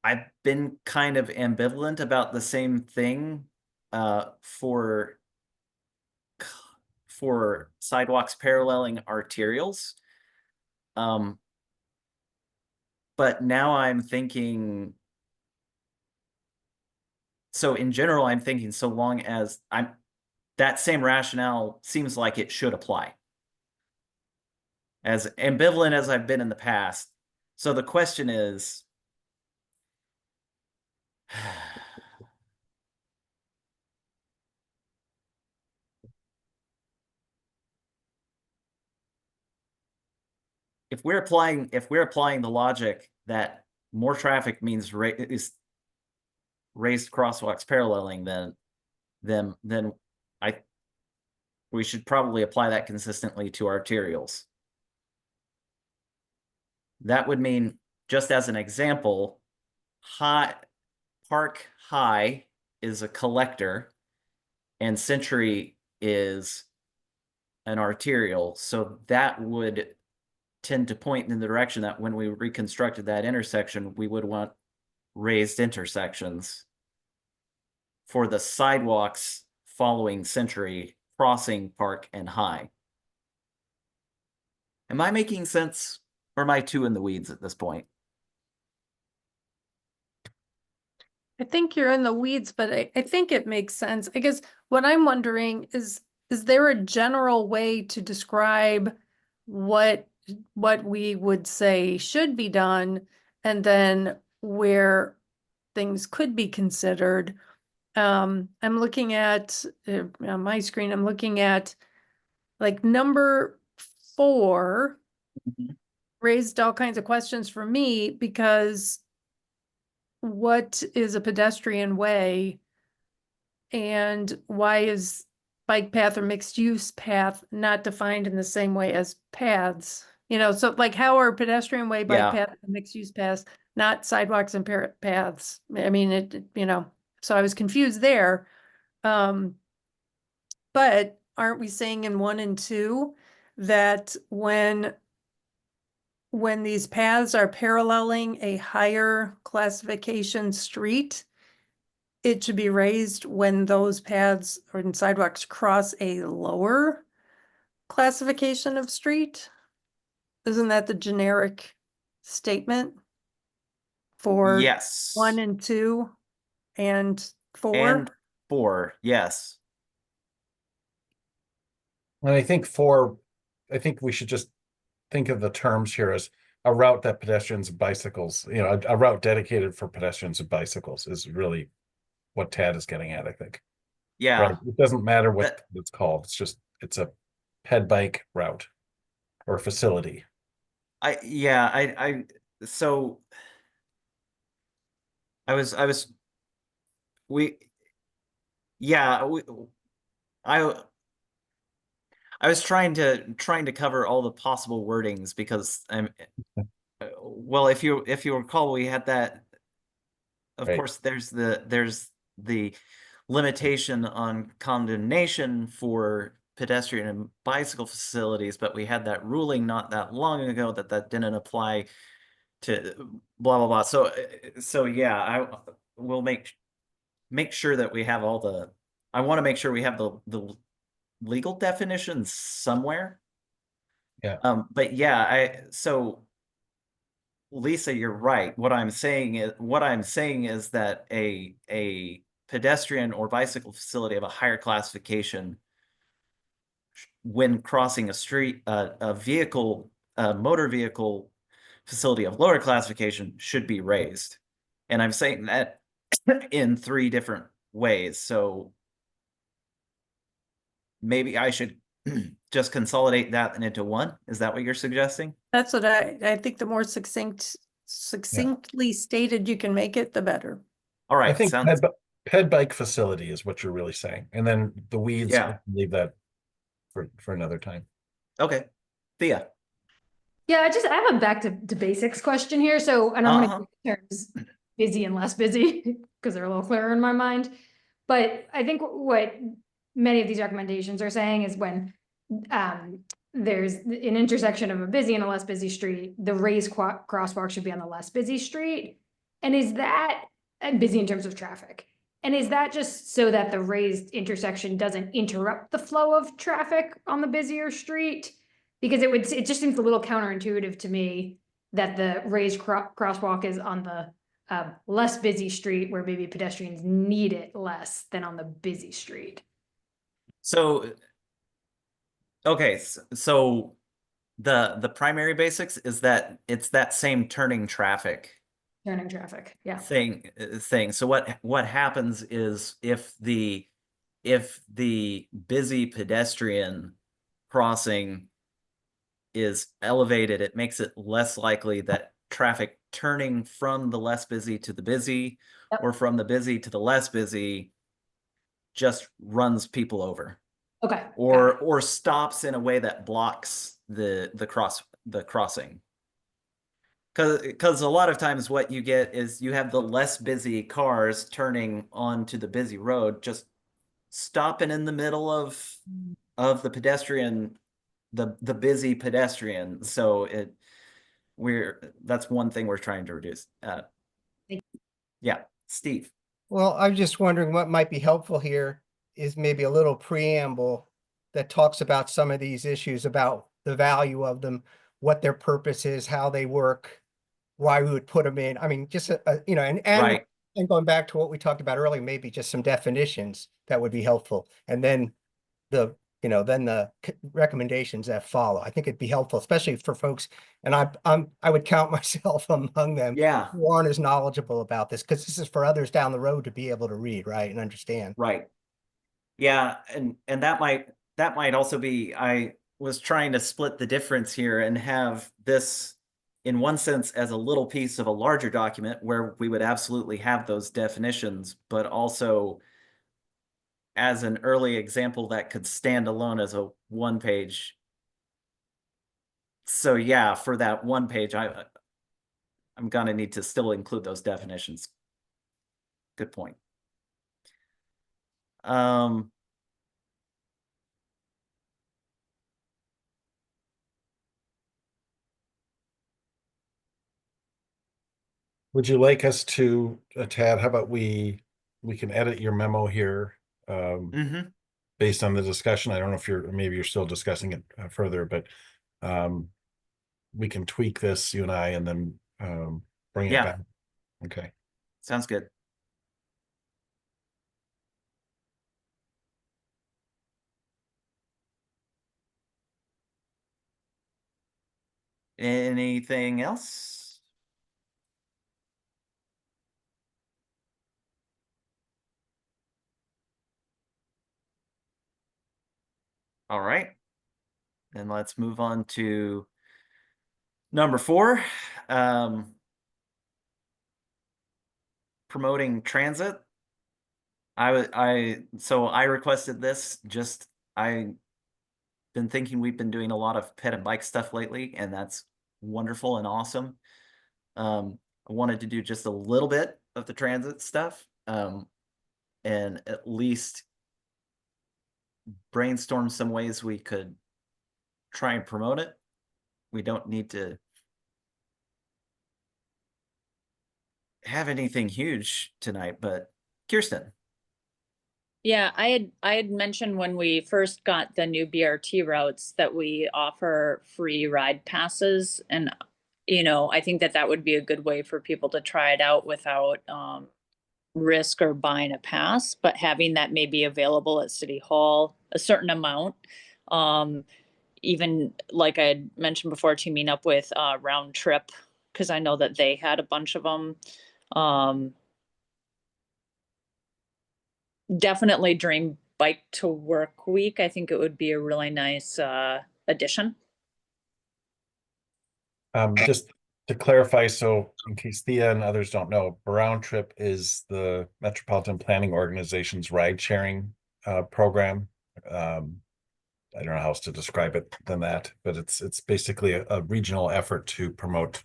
I've been kind of ambivalent about the same thing for sidewalks paralleling arterials. But now I'm thinking, so in general, I'm thinking so long as that same rationale seems like it should apply. As ambivalent as I've been in the past. So the question is, if we're applying the logic that more traffic means raised crosswalks paralleling, then we should probably apply that consistently to arterials. That would mean, just as an example, Park High is a collector and Century is an arterial. So that would tend to point in the direction that when we reconstructed that intersection, we would want raised intersections for the sidewalks following Century, crossing Park and High. Am I making sense, or am I too in the weeds at this point? I think you're in the weeds, but I think it makes sense. I guess what I'm wondering is there a general way to describe what we would say should be done, and then where things could be considered? I'm looking at on my screen, I'm looking at like number 4 raised all kinds of questions for me, because what is a pedestrian way and why is bike path or mixed use path not defined in the same way as paths? You know, so like how are pedestrian way, bike Yeah. path, and mixed use paths not sidewalks and paths? I mean, it, you know, so I was confused there. But aren't we saying in 1 and 2 that when these paths are paralleling a higher classification street, it should be raised when those paths or sidewalks cross a lower classification of street? Isn't that the generic statement for Yes. 1 and 2 and 4? And 4, yes. And I think we should just think of the terms here as a route that pedestrians and bicycles, you know, a route dedicated for pedestrians and bicycles is really what Tad is getting at, I think. Yeah. Right. It doesn't matter what it's called. It's a ped bike route or facility. So I was trying to cover all the possible wordings, because well, if you recall, we had that, of Right. course, there's the limitation on condemnation for pedestrian and bicycle facilities, but we had that ruling not that long ago that didn't apply to blah blah blah. So yeah, I will make sure that we have all the. I want to make sure we have the legal definitions somewhere. Yeah. But yeah, so Lisa, you're right. What I'm saying is that a pedestrian or bicycle facility of a higher classification, when crossing a street, a motor vehicle facility of lower classification should be raised. And I'm saying that in 3 different ways. So maybe I should just consolidate that into one. Is that what you're suggesting? That's what I think the more succinctly stated you can make it, the better. All right. I think Sounds, ped bike facility is what you're really saying. And then the weeds, Yeah. leave that for another time. okay. Thea. Yeah, I have a back to basics question here. So, and I'm Uh-huh. going to use terms busy and less busy because they're a little clearer in my mind. But I think what many of these recommendations are saying is when there's an intersection of a busy and a less busy street, the raised crosswalk should be on the less busy street. And is that busy in terms of traffic? And is that just so that the raised intersection doesn't interrupt the flow of traffic on the busier street? Because it just seems a little counterintuitive to me that the raised crosswalk is on the less busy street where maybe pedestrians need it less than on the busy street. So, okay, so the primary basics is that it's that same turning traffic Turning traffic, yeah. thing. So what happens is if the busy pedestrian crossing is elevated, it makes it less likely that traffic turning from the less busy to the busy Yep. or from the busy to the less busy just runs people over. Okay. got it. Or stops in a way that blocks the crossing. Because a lot of times what you get is you have the less busy cars turning onto the busy road, just stopping in the middle of the pedestrian, the busy pedestrian. So that's one thing we're trying to reduce. Yeah, Steve. Well, I'm just wondering what might be helpful here is maybe a little preamble that talks about some of these issues, about the value of them, what their purpose is, how they work, why we would put them in. I mean, just, and Right. and going back to what we talked about earlier, maybe just some definitions that would be helpful. And then the recommendations that follow. I think it'd be helpful, especially for folks, and I would count myself among them. Yeah. Who aren't as knowledgeable about this, because this is for others down the road to be able to read, right, and understand. Right. Yeah, and that might also be, I was trying to split the difference here and have this in one sense as a little piece of a larger document where we would absolutely have those definitions, but also as an early example that could stand alone as a 1-page. So yeah, for that 1 page, I'm gonna need to still include those definitions. Good point. Would you like us to, Tad, how about we can edit your memo here based on the discussion? I don't know if maybe you're still discussing it further, but we can tweak this, you and I, and then bring it back. Okay. Sounds good. Anything else? All right. Then let's move on to number 4. Promoting transit. So I requested this, I've been thinking we've been doing a lot of ped and bike stuff lately, and that's wonderful and awesome. I wanted to do just a little bit of the transit stuff, and at least brainstorm some ways we could try and promote it. We don't need to have anything huge tonight, but Kirsten. Yeah, I had mentioned when we first got the new BRT routes that we offer free ride passes, and you know, I think that that would be a good way for people to try it out without risk or buying a pass, but having that maybe available at City Hall, a certain amount. Um, even like I had mentioned before, teaming up with Round Trip, because I know that they had a bunch of them. Definitely during bike to work week, I think it would be a really nice addition. Just to clarify, so in case Thea and others don't know, Round Trip is the Metropolitan Planning Organization's ride sharing program. I don't know how else to describe it than that, but it's basically a regional effort to promote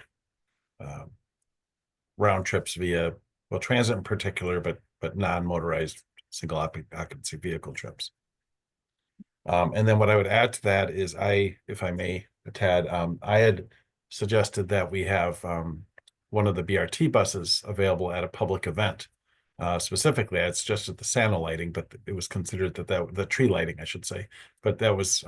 round trips via, well, transit in particular, but non-motorized single occupancy vehicle trips. And then what I would add to that is if I may, Tad, I had suggested that we have one of the BRT buses available at a public event. Specifically, I suggested the Santa lighting, but it was considered that the tree lighting, I should say, but that was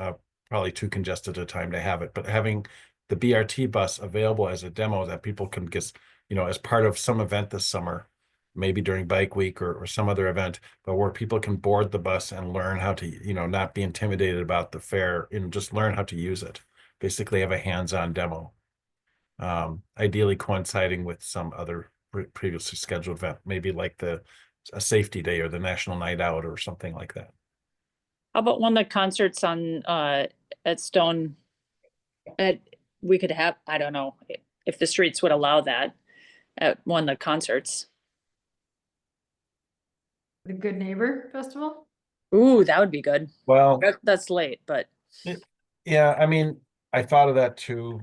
probably too congested a time to have it. But having the BRT bus available as a demo that people can get, as part of some event this summer, maybe during bike week or some other event, but where people can board the bus and learn how to, not be intimidated about the fare and just learn how to use it. Basically have a hands-on demo. Ideally coinciding with some other previously scheduled event, maybe like a safety day or the National Night Out or something like that. How about one of the concerts on at Stone? We could have, I don't know if the streets would allow that at one of the concerts. The Good Neighbor Festival? Ooh, that would be good. Well, That's late, but yeah, I mean, I thought of that too.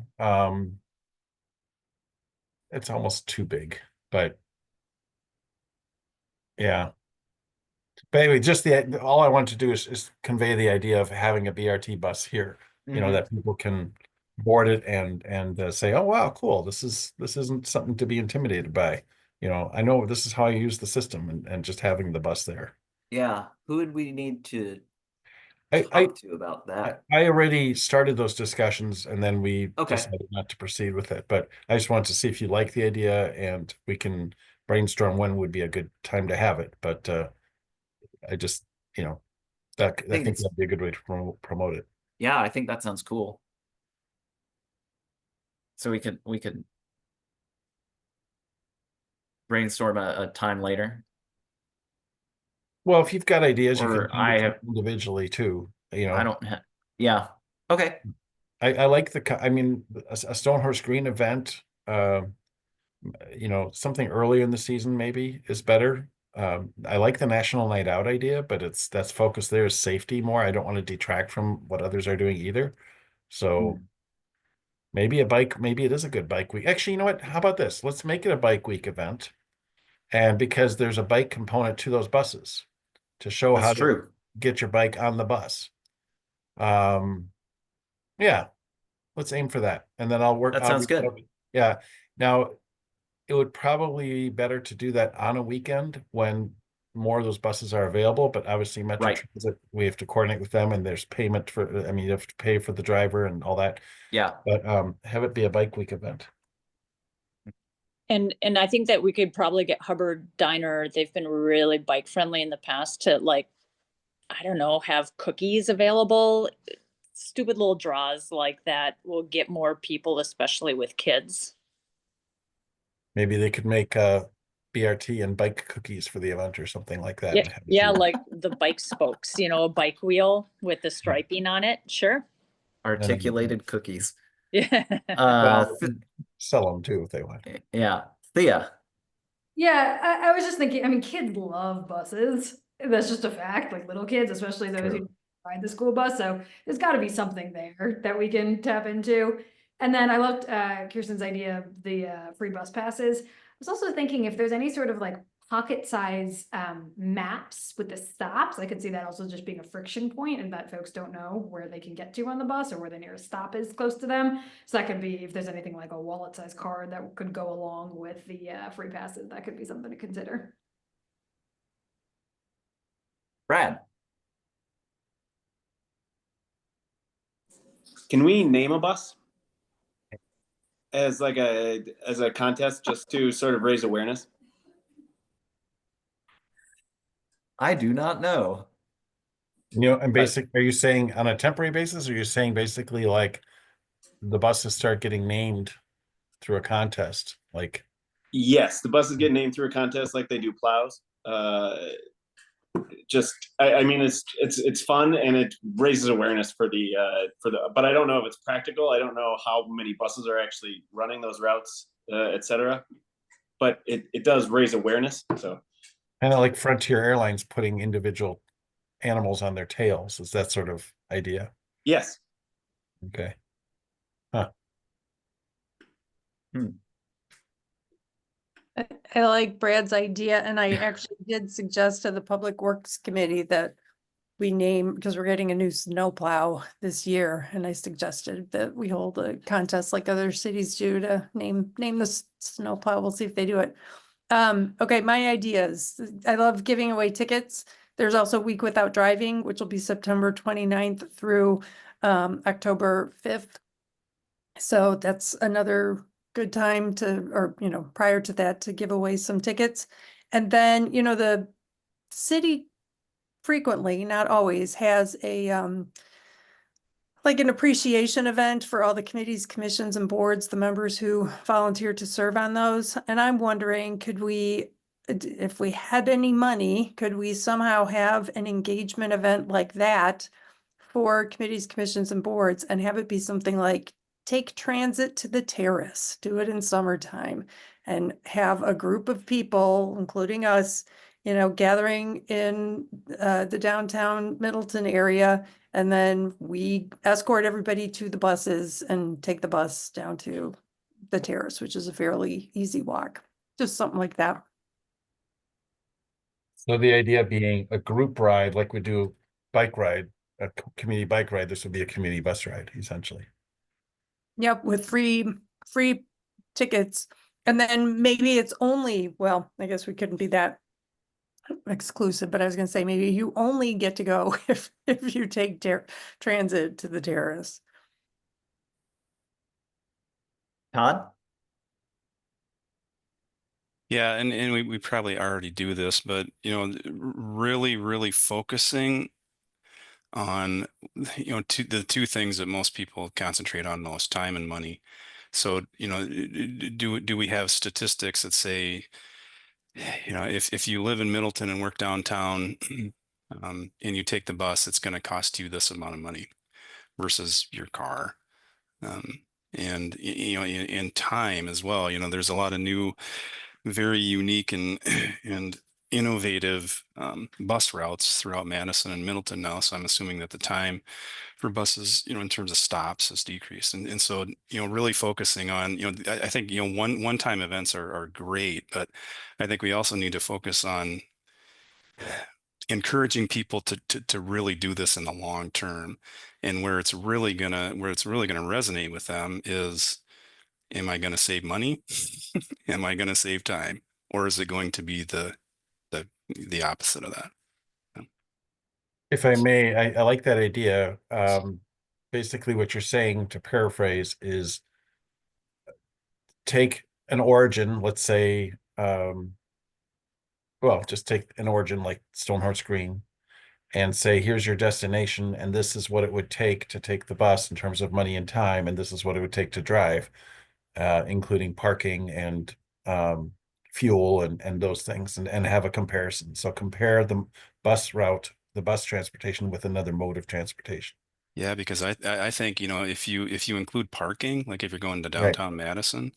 It's almost too big, but yeah. But anyway, just all I want to do is convey the idea of having a BRT bus here, that people can board it and say, oh wow, cool. This isn't something to be intimidated by. I know this is how I use the system and just having the bus there. Yeah, who would we need to I talk to about that? I already started those discussions and then we Okay. decided not to proceed with it. But I just wanted to see if you like the idea and we can brainstorm when would be a good time to have it. But I just, I think that'd be a good way to promote it. Yeah, I think that sounds cool. So we could brainstorm a time later. Well, if you've got ideas, you Or can I have individually too. I don't have yeah. Okay. I like I mean, a Stonehorse Green event, something earlier in the season maybe is better. I like the National Night Out idea, but that's focused there is safety more. I don't want to detract from what others are doing either. So maybe maybe it is a good bike week. Actually, you know what? How about this? Let's make it a bike week event. And because there's a bike component to those buses to show how to get your bike on the bus. Yeah, let's aim for that. And then I'll work. That sounds good. Yeah. Now, it would probably be better to do that on a weekend when more of those buses are available, but obviously Metro Transit, we have to coordinate with them and there's payment you have to pay for the driver and all that. Yeah. But have it be a bike week event. And I think that we could probably get Hubbard Diner. They've been really bike friendly in the past to I don't know, have cookies available. Stupid little draws like that will get more people, especially with kids. Maybe they could make BRT and bike cookies for the event or something like that. Yeah, yeah, like the bike spokes, a bike wheel with the striping on it. Sure. Articulated cookies. Yeah. Sell them too if they want. Yeah. Thea. Yeah, I was just thinking, I mean, kids love buses. That's just a fact, like little kids, especially those who ride the school bus. So there's got to be something there that we can tap into. And then I loved Kirsten's idea of the free bus passes. I was also thinking if there's any sort of pocket size maps with the stops, I could see that also just being a friction point and that folks don't know where they can get to on the bus or where the nearest stop is close to them. So that could be, if there's anything like a wallet size card that could go along with the free passes, that could be something to consider. Brad. Can we name a bus? as like as a contest just to sort of raise awareness? I do not know. You know, and are you saying on a temporary basis, or you're saying basically like the buses start getting named through a contest? Like, Yes, the buses get named through a contest like they do plows. Just I mean it's fun and it raises awareness for the but I don't know if it's practical. I don't know how many buses are actually running those routes, etc. But it does raise awareness. So kind of like Frontier Airlines putting individual animals on their tails. Is that sort of idea? yes. Okay. Huh. I like Brad's idea, and I actually did suggest to the Public Works Committee that we name, because we're getting a new snowplow this year, and I suggested that we hold a contest like other cities do to name the snowplow. We'll see if they do it. Okay, my ideas. I love giving away tickets. There's also Week Without Driving, which will be September 29th through October 5th. So that's another good time to, or, you know, prior to that, to give away some tickets. And then, you know, the city frequently, not always, has a like an appreciation event for all the committees, commissions, and boards, the members who volunteer to serve on those. And I'm wondering, could we, if we had any money, could we somehow have an engagement event like that for committees, commissions, and boards, and have it be something like take transit to the terrace, do it in summertime, and have a group of people, including us, you know, gathering in the downtown Middleton area, and then we escort everybody to the buses and take the bus down to the terrace, which is a fairly easy walk. Just something like that. So the idea being a group ride, like we do bike ride, a community bike ride, this would be a community bus ride, essentially. Yep, with free tickets. And then maybe it's only, well, I guess we couldn't be that exclusive, but I was gonna say maybe you only get to go if you take transit to the terrace. Todd? Yeah, and we probably already do this, but you know, really focusing on the two things that most people concentrate on most, time and money. So, you know, do we have statistics that say, you know, if you live in Middleton and work downtown, and you take the bus, it's going to cost you this amount of money versus your car. And you know, in time as well, you know, there's a lot of new, very unique and and innovative bus routes throughout Madison and Middleton now. So I'm assuming that the time for buses, you know, in terms of stops has decreased. And so, you know, really focusing on, you know, I think, you know, one-time events are great, but I think we also need to focus on encouraging people to really do this in the long term. And where it's really gonna resonate with them is, am I gonna save money? Am I gonna save time? Or is it going to be the opposite of that? If I may, I like that idea. Basically what you're saying, to paraphrase, is take an origin, let's say, well, just take an origin like Stonehorse Green and say, here's your destination, and this is what it would take to take the bus in terms of money and time, and this is what it would take to drive, including parking and fuel and those things, and have a comparison. So compare the bus route, the bus transportation, with another mode of transportation. Yeah, because I think, you know, if you include parking, like if you're going to Right. downtown Madison,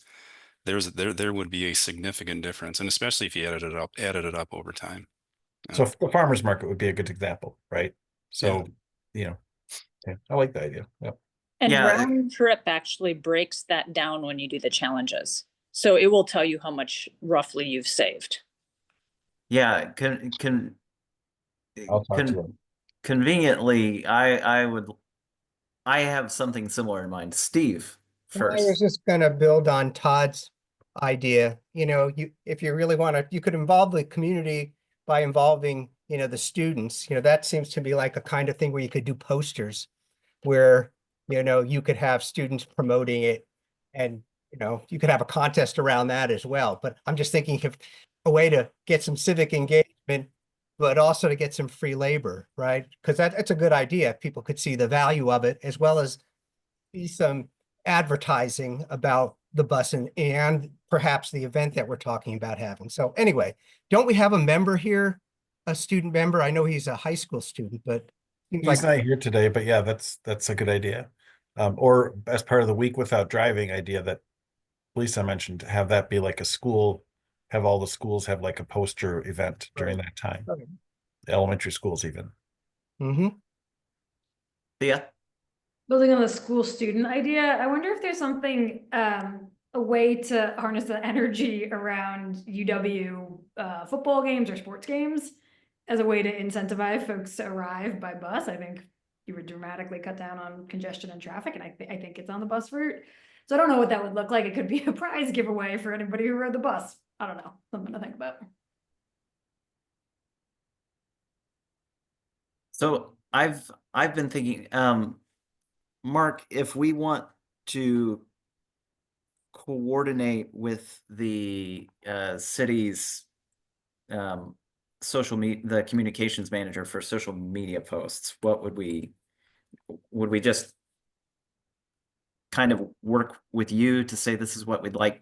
there would be a significant difference, and especially if you added it up over time. So the farmer's market would be a good example, right? So, you know, yeah, I like the idea. Yep. And Yeah, round trip actually breaks that down when you do the challenges. So it will tell you how much roughly you've saved. Yeah, I'll talk to him. conveniently, I have something similar in mind. Steve, I was first. just gonna build on Todd's idea. You know, if you really want to, you could involve the community by involving, you know, the students. You know, that seems to be like a kind of thing where you could do posters where, you know, you could have students promoting it and you could have a contest around that as well. But I'm just thinking of a way to get some civic engagement, but also to get some free labor, right? Because that's a good idea. People could see the value of it, as well as be some advertising about the bus and perhaps the event that we're talking about having. So anyway, don't we have a member here, a student member? I know he's a high school student, but seems He's like not here today, but yeah, that's a good idea. Or as part of the week without driving idea that Lisa mentioned, have that be like a school, have all the schools have like a poster event during that time. The elementary schools even. Mhm. Yeah. Building on the school student idea, I wonder if there's something, a way to harness the energy around UW football games or sports games as a way to incentivize folks to arrive by bus. I think you would dramatically cut down on congestion and traffic, and I think it's on the bus route. So I don't know what that would look like. It could be a prize giveaway for anybody who rode the bus. I don't know, something to think about. So I've been thinking, Mark, if we want to coordinate with the city's the communications manager for social media posts, what would we just kind of work with you to say this is what we'd like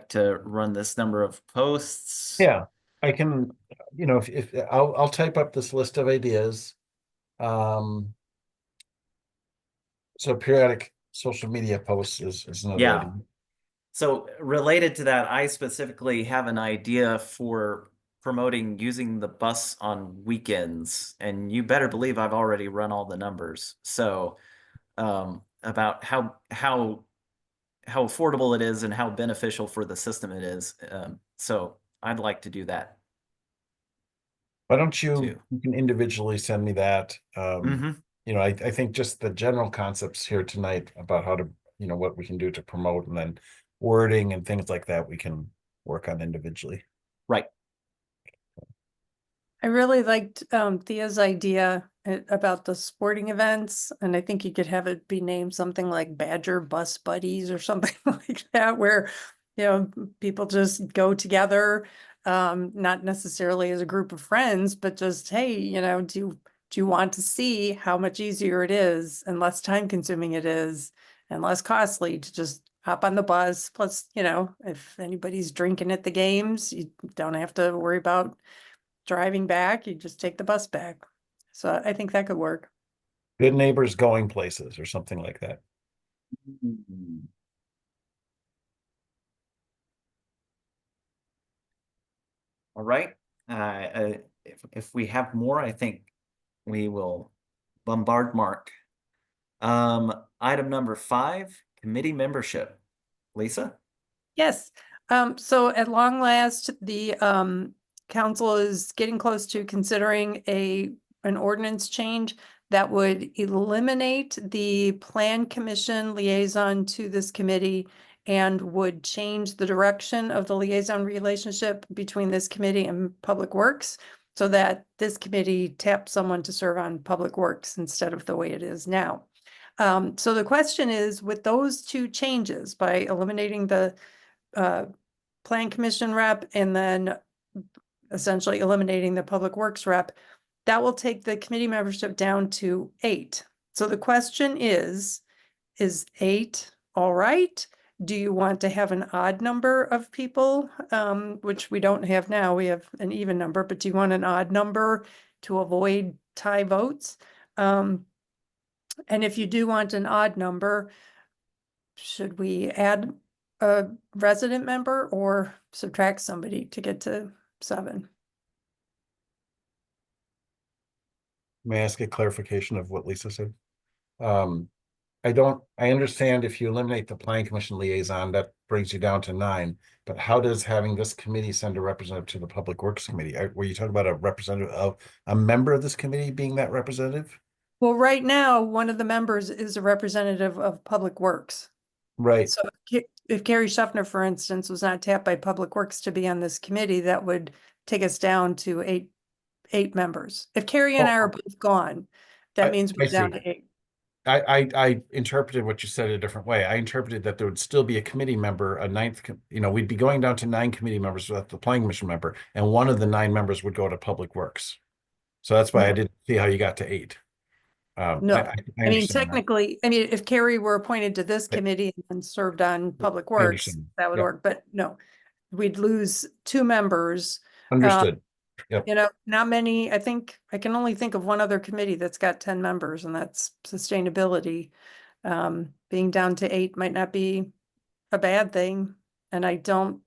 to run this number of posts? Yeah, I can, if I'll type up this list of ideas. So periodic social media posts is another Yeah. idea. So related to that, I specifically have an idea for promoting using the bus on weekends, and you better believe I've already run all the numbers. So about how affordable it is and how beneficial for the system it is. So I'd like to do that. Why don't you Too. can individually send me that? Mhm. I think just the general concepts here tonight about how to, what we can do to promote, and then wording and things like that we can work on individually. Right. I really liked Thea's idea about the sporting events, and I think you could have it be named something like Badger Bus Buddies or something like that, where people just go together, not necessarily as a group of friends, but just, hey, do you want to see how much easier it is and less time consuming it is and less costly to just hop on the bus? Plus, if anybody's drinking at the games, you don't have to worry about driving back, you just take the bus back. So I think that could work. Good neighbors going places or something like that. All right. If we have more, I think we will bombard Mark. Item number 5, committee membership. Lisa? Yes. So at long last, the council is getting close to considering an ordinance change that would eliminate the plan commission liaison to this committee and would change the direction of the liaison relationship between this committee and Public Works, so that this committee taps someone to serve on Public Works instead of the way it is now. So the question is, with those two changes, by eliminating the plan commission rep and then essentially eliminating the Public Works rep, that will take the committee membership down to 8. So the question is 8 all right? Do you want to have an odd number of people, which we don't have now, we have an even number, but do you want an odd number to avoid tie votes? And if you do want an odd number, should we add a resident member or subtract somebody to get to 7? May I ask a clarification of what Lisa said? I understand if you eliminate the planning commission liaison, that brings you down to 9, but how does having this committee send a representative to the Public Works Committee? Were you talking about a representative of a member of this committee being that representative? Well, right now, one of the members is a representative of Public Works. Right. So if Carrie Schuffner, for instance, was not tapped by Public Works to be on this committee, that would take us down to 8 members. If Carrie and I are both gone, that means I we're down see. to 8. I interpreted what you said a different way. I interpreted that there would still be a committee member, a ninth, we'd be going down to 9 committee members without the planning commission member, and one of the 9 members would go to Public Works. So that's why I No. didn't see how you got to 8. No, I I mean, understand that. technically, if Carrie were appointed to this committee and served on Public I Works, understand. that would Yep. work, but no. We'd lose 2 members. Understood. Yep. Not many, I think, I can only think of one other committee that's got 10 members, and that's sustainability. Being down to 8 might not be a bad thing, and I don't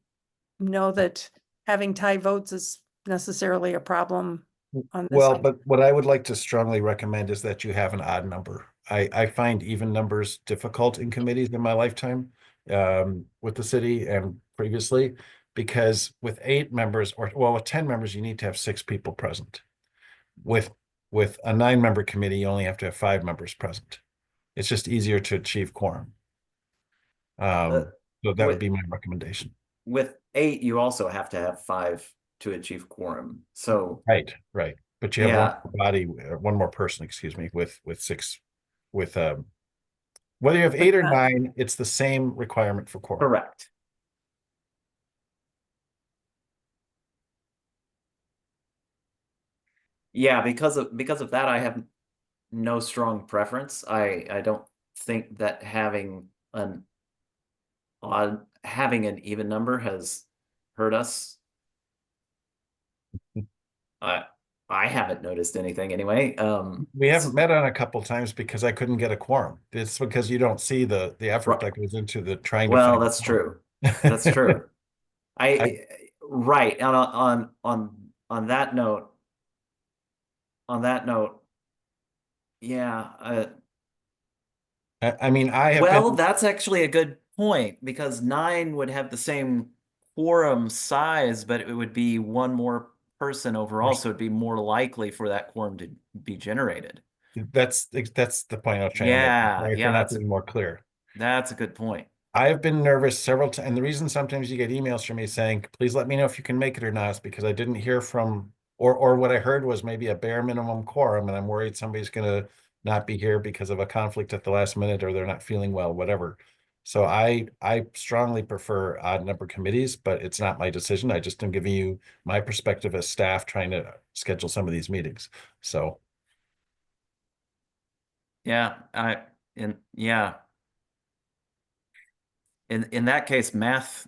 know that having tie votes is necessarily a problem on this. Well, but what I would like to strongly recommend is that you have an odd number. I find even numbers difficult in committees in my lifetime, with the city and previously, because with 8 members, with 10 members, you need to have 6 people present. With a 9-member committee, you only have to have 5 members present. It's just easier to achieve quorum. So that would with- be my recommendation. With 8, you also have to have 5 to achieve quorum. So Right. But you have Yeah. one more person, excuse me, with 6, whether you have 8 or 9, it's the same requirement for quorum. correct. Yeah, because of that, I have no strong preference. I don't think that having an even number has hurt us. I haven't noticed anything anyway. We haven't met on a couple times because I couldn't get a quorum. It's because you don't see the effort Right. that goes into the trying to Well, find a that's quorum. true. That's true. Right. And on that note, yeah. I mean, I have Well, been, that's actually a good point because 9 would have the same quorum size, but it would be one more person overall, so it'd be more likely for that quorum to be generated. that's the point I was trying to make. Yeah, Sorry yeah, for not that's being more clear. a good point. I have been nervous several times, and the reason sometimes you get emails from me saying, please let me know if you can make it or not, is because I didn't hear from, or what I heard was maybe a bare minimum quorum, and I'm worried somebody's gonna not be here because of a conflict at the last minute, or they're not feeling well, whatever. So I strongly prefer odd number committees, but it's not my decision. I just am giving you my perspective as staff trying to schedule some of these meetings. So Yeah, in that case, math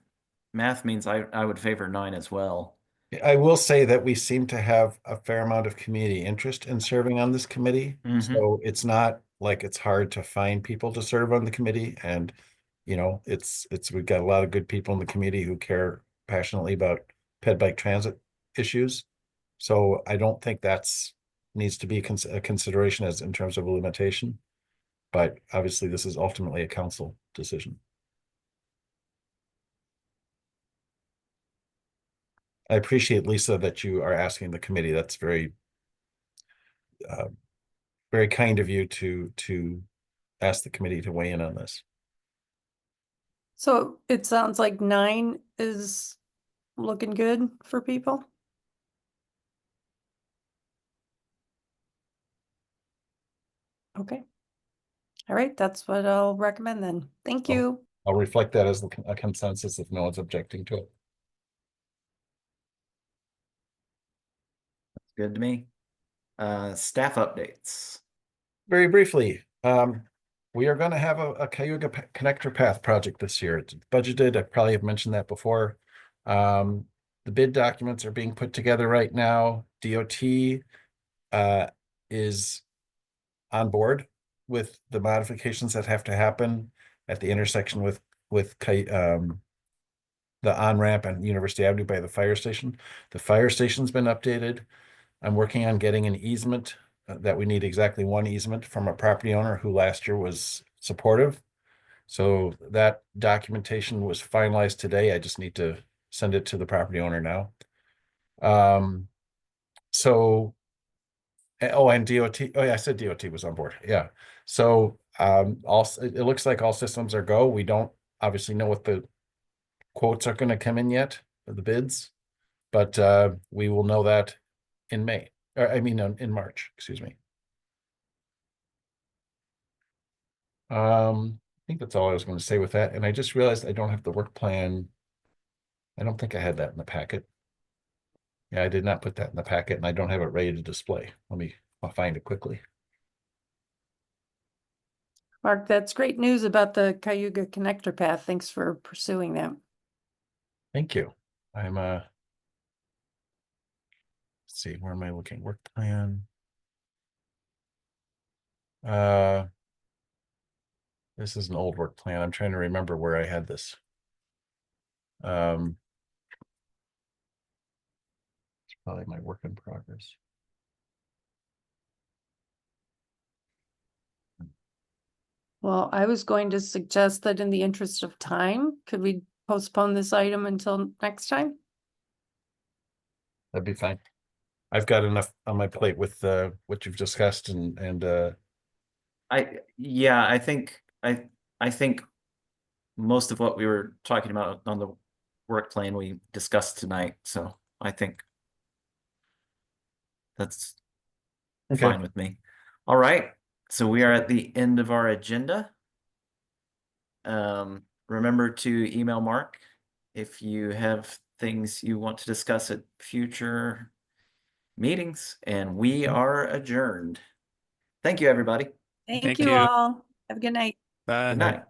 means I would favor 9 as well. I will say that we seem to have a fair amount of community interest in serving on this committee. Mhm. So it's not like it's hard to find people to serve on the committee. And, we've got a lot of good people in the community who care passionately about ped bike transit issues. So I don't think needs to be a consideration as in terms of a limitation. But obviously this is ultimately a council decision. I appreciate, Lisa, that you are asking the committee. That's very kind of you to ask the committee to weigh in on this. So it sounds like 9 is looking good for people. Okay. All right, that's what I'll recommend then. Thank Oh. you. I'll reflect that as a consensus if no one's objecting to it. That's good to me. Staff updates. Very briefly, we are going to have a Cayuga connector path project this year. It's budgeted. I probably have mentioned that before. The bid documents are being put together right now. DOT is on board with the modifications that have to happen at the intersection with the on-ramp and University Avenue by the fire station. The fire station's been updated. I'm working on getting an easement that we need exactly one easement from a property owner who last year was supportive. So that documentation was finalized today. I just need to send it to the property owner now. And DOT, oh yeah, I said DOT was on board. Yeah. So also it looks like all systems are go. We don't obviously know what the quotes are going to come in yet, the bids, but we will know that in May, or I mean in March, excuse me. I think that's all I was going to say with that. And I just realized I don't have the work plan. I don't think I had that in the packet. Yeah, I did not put that in the packet and I don't have it ready to display. I'll find it quickly. Mark, that's great news about the Cayuga connector path. Thanks for pursuing that. Thank you. Let's see, where am I looking? Work plan. This is an old work plan. I'm trying to remember where I had this. It's probably my work in progress. Well, I was going to suggest that in the interest of time, could we postpone this item until next time? That'd be fine. I've got enough on my plate with what you've discussed and Yeah, I think most of what we were talking about on the work plan we discussed tonight, so I think that's okay. fine with me. All right, so we are at the end of our agenda. Remember to email Mark if you have things you want to discuss at future meetings, and we are adjourned. Thank you, everybody. Thank Thank you you. all. Have a good night. Bye. Good night.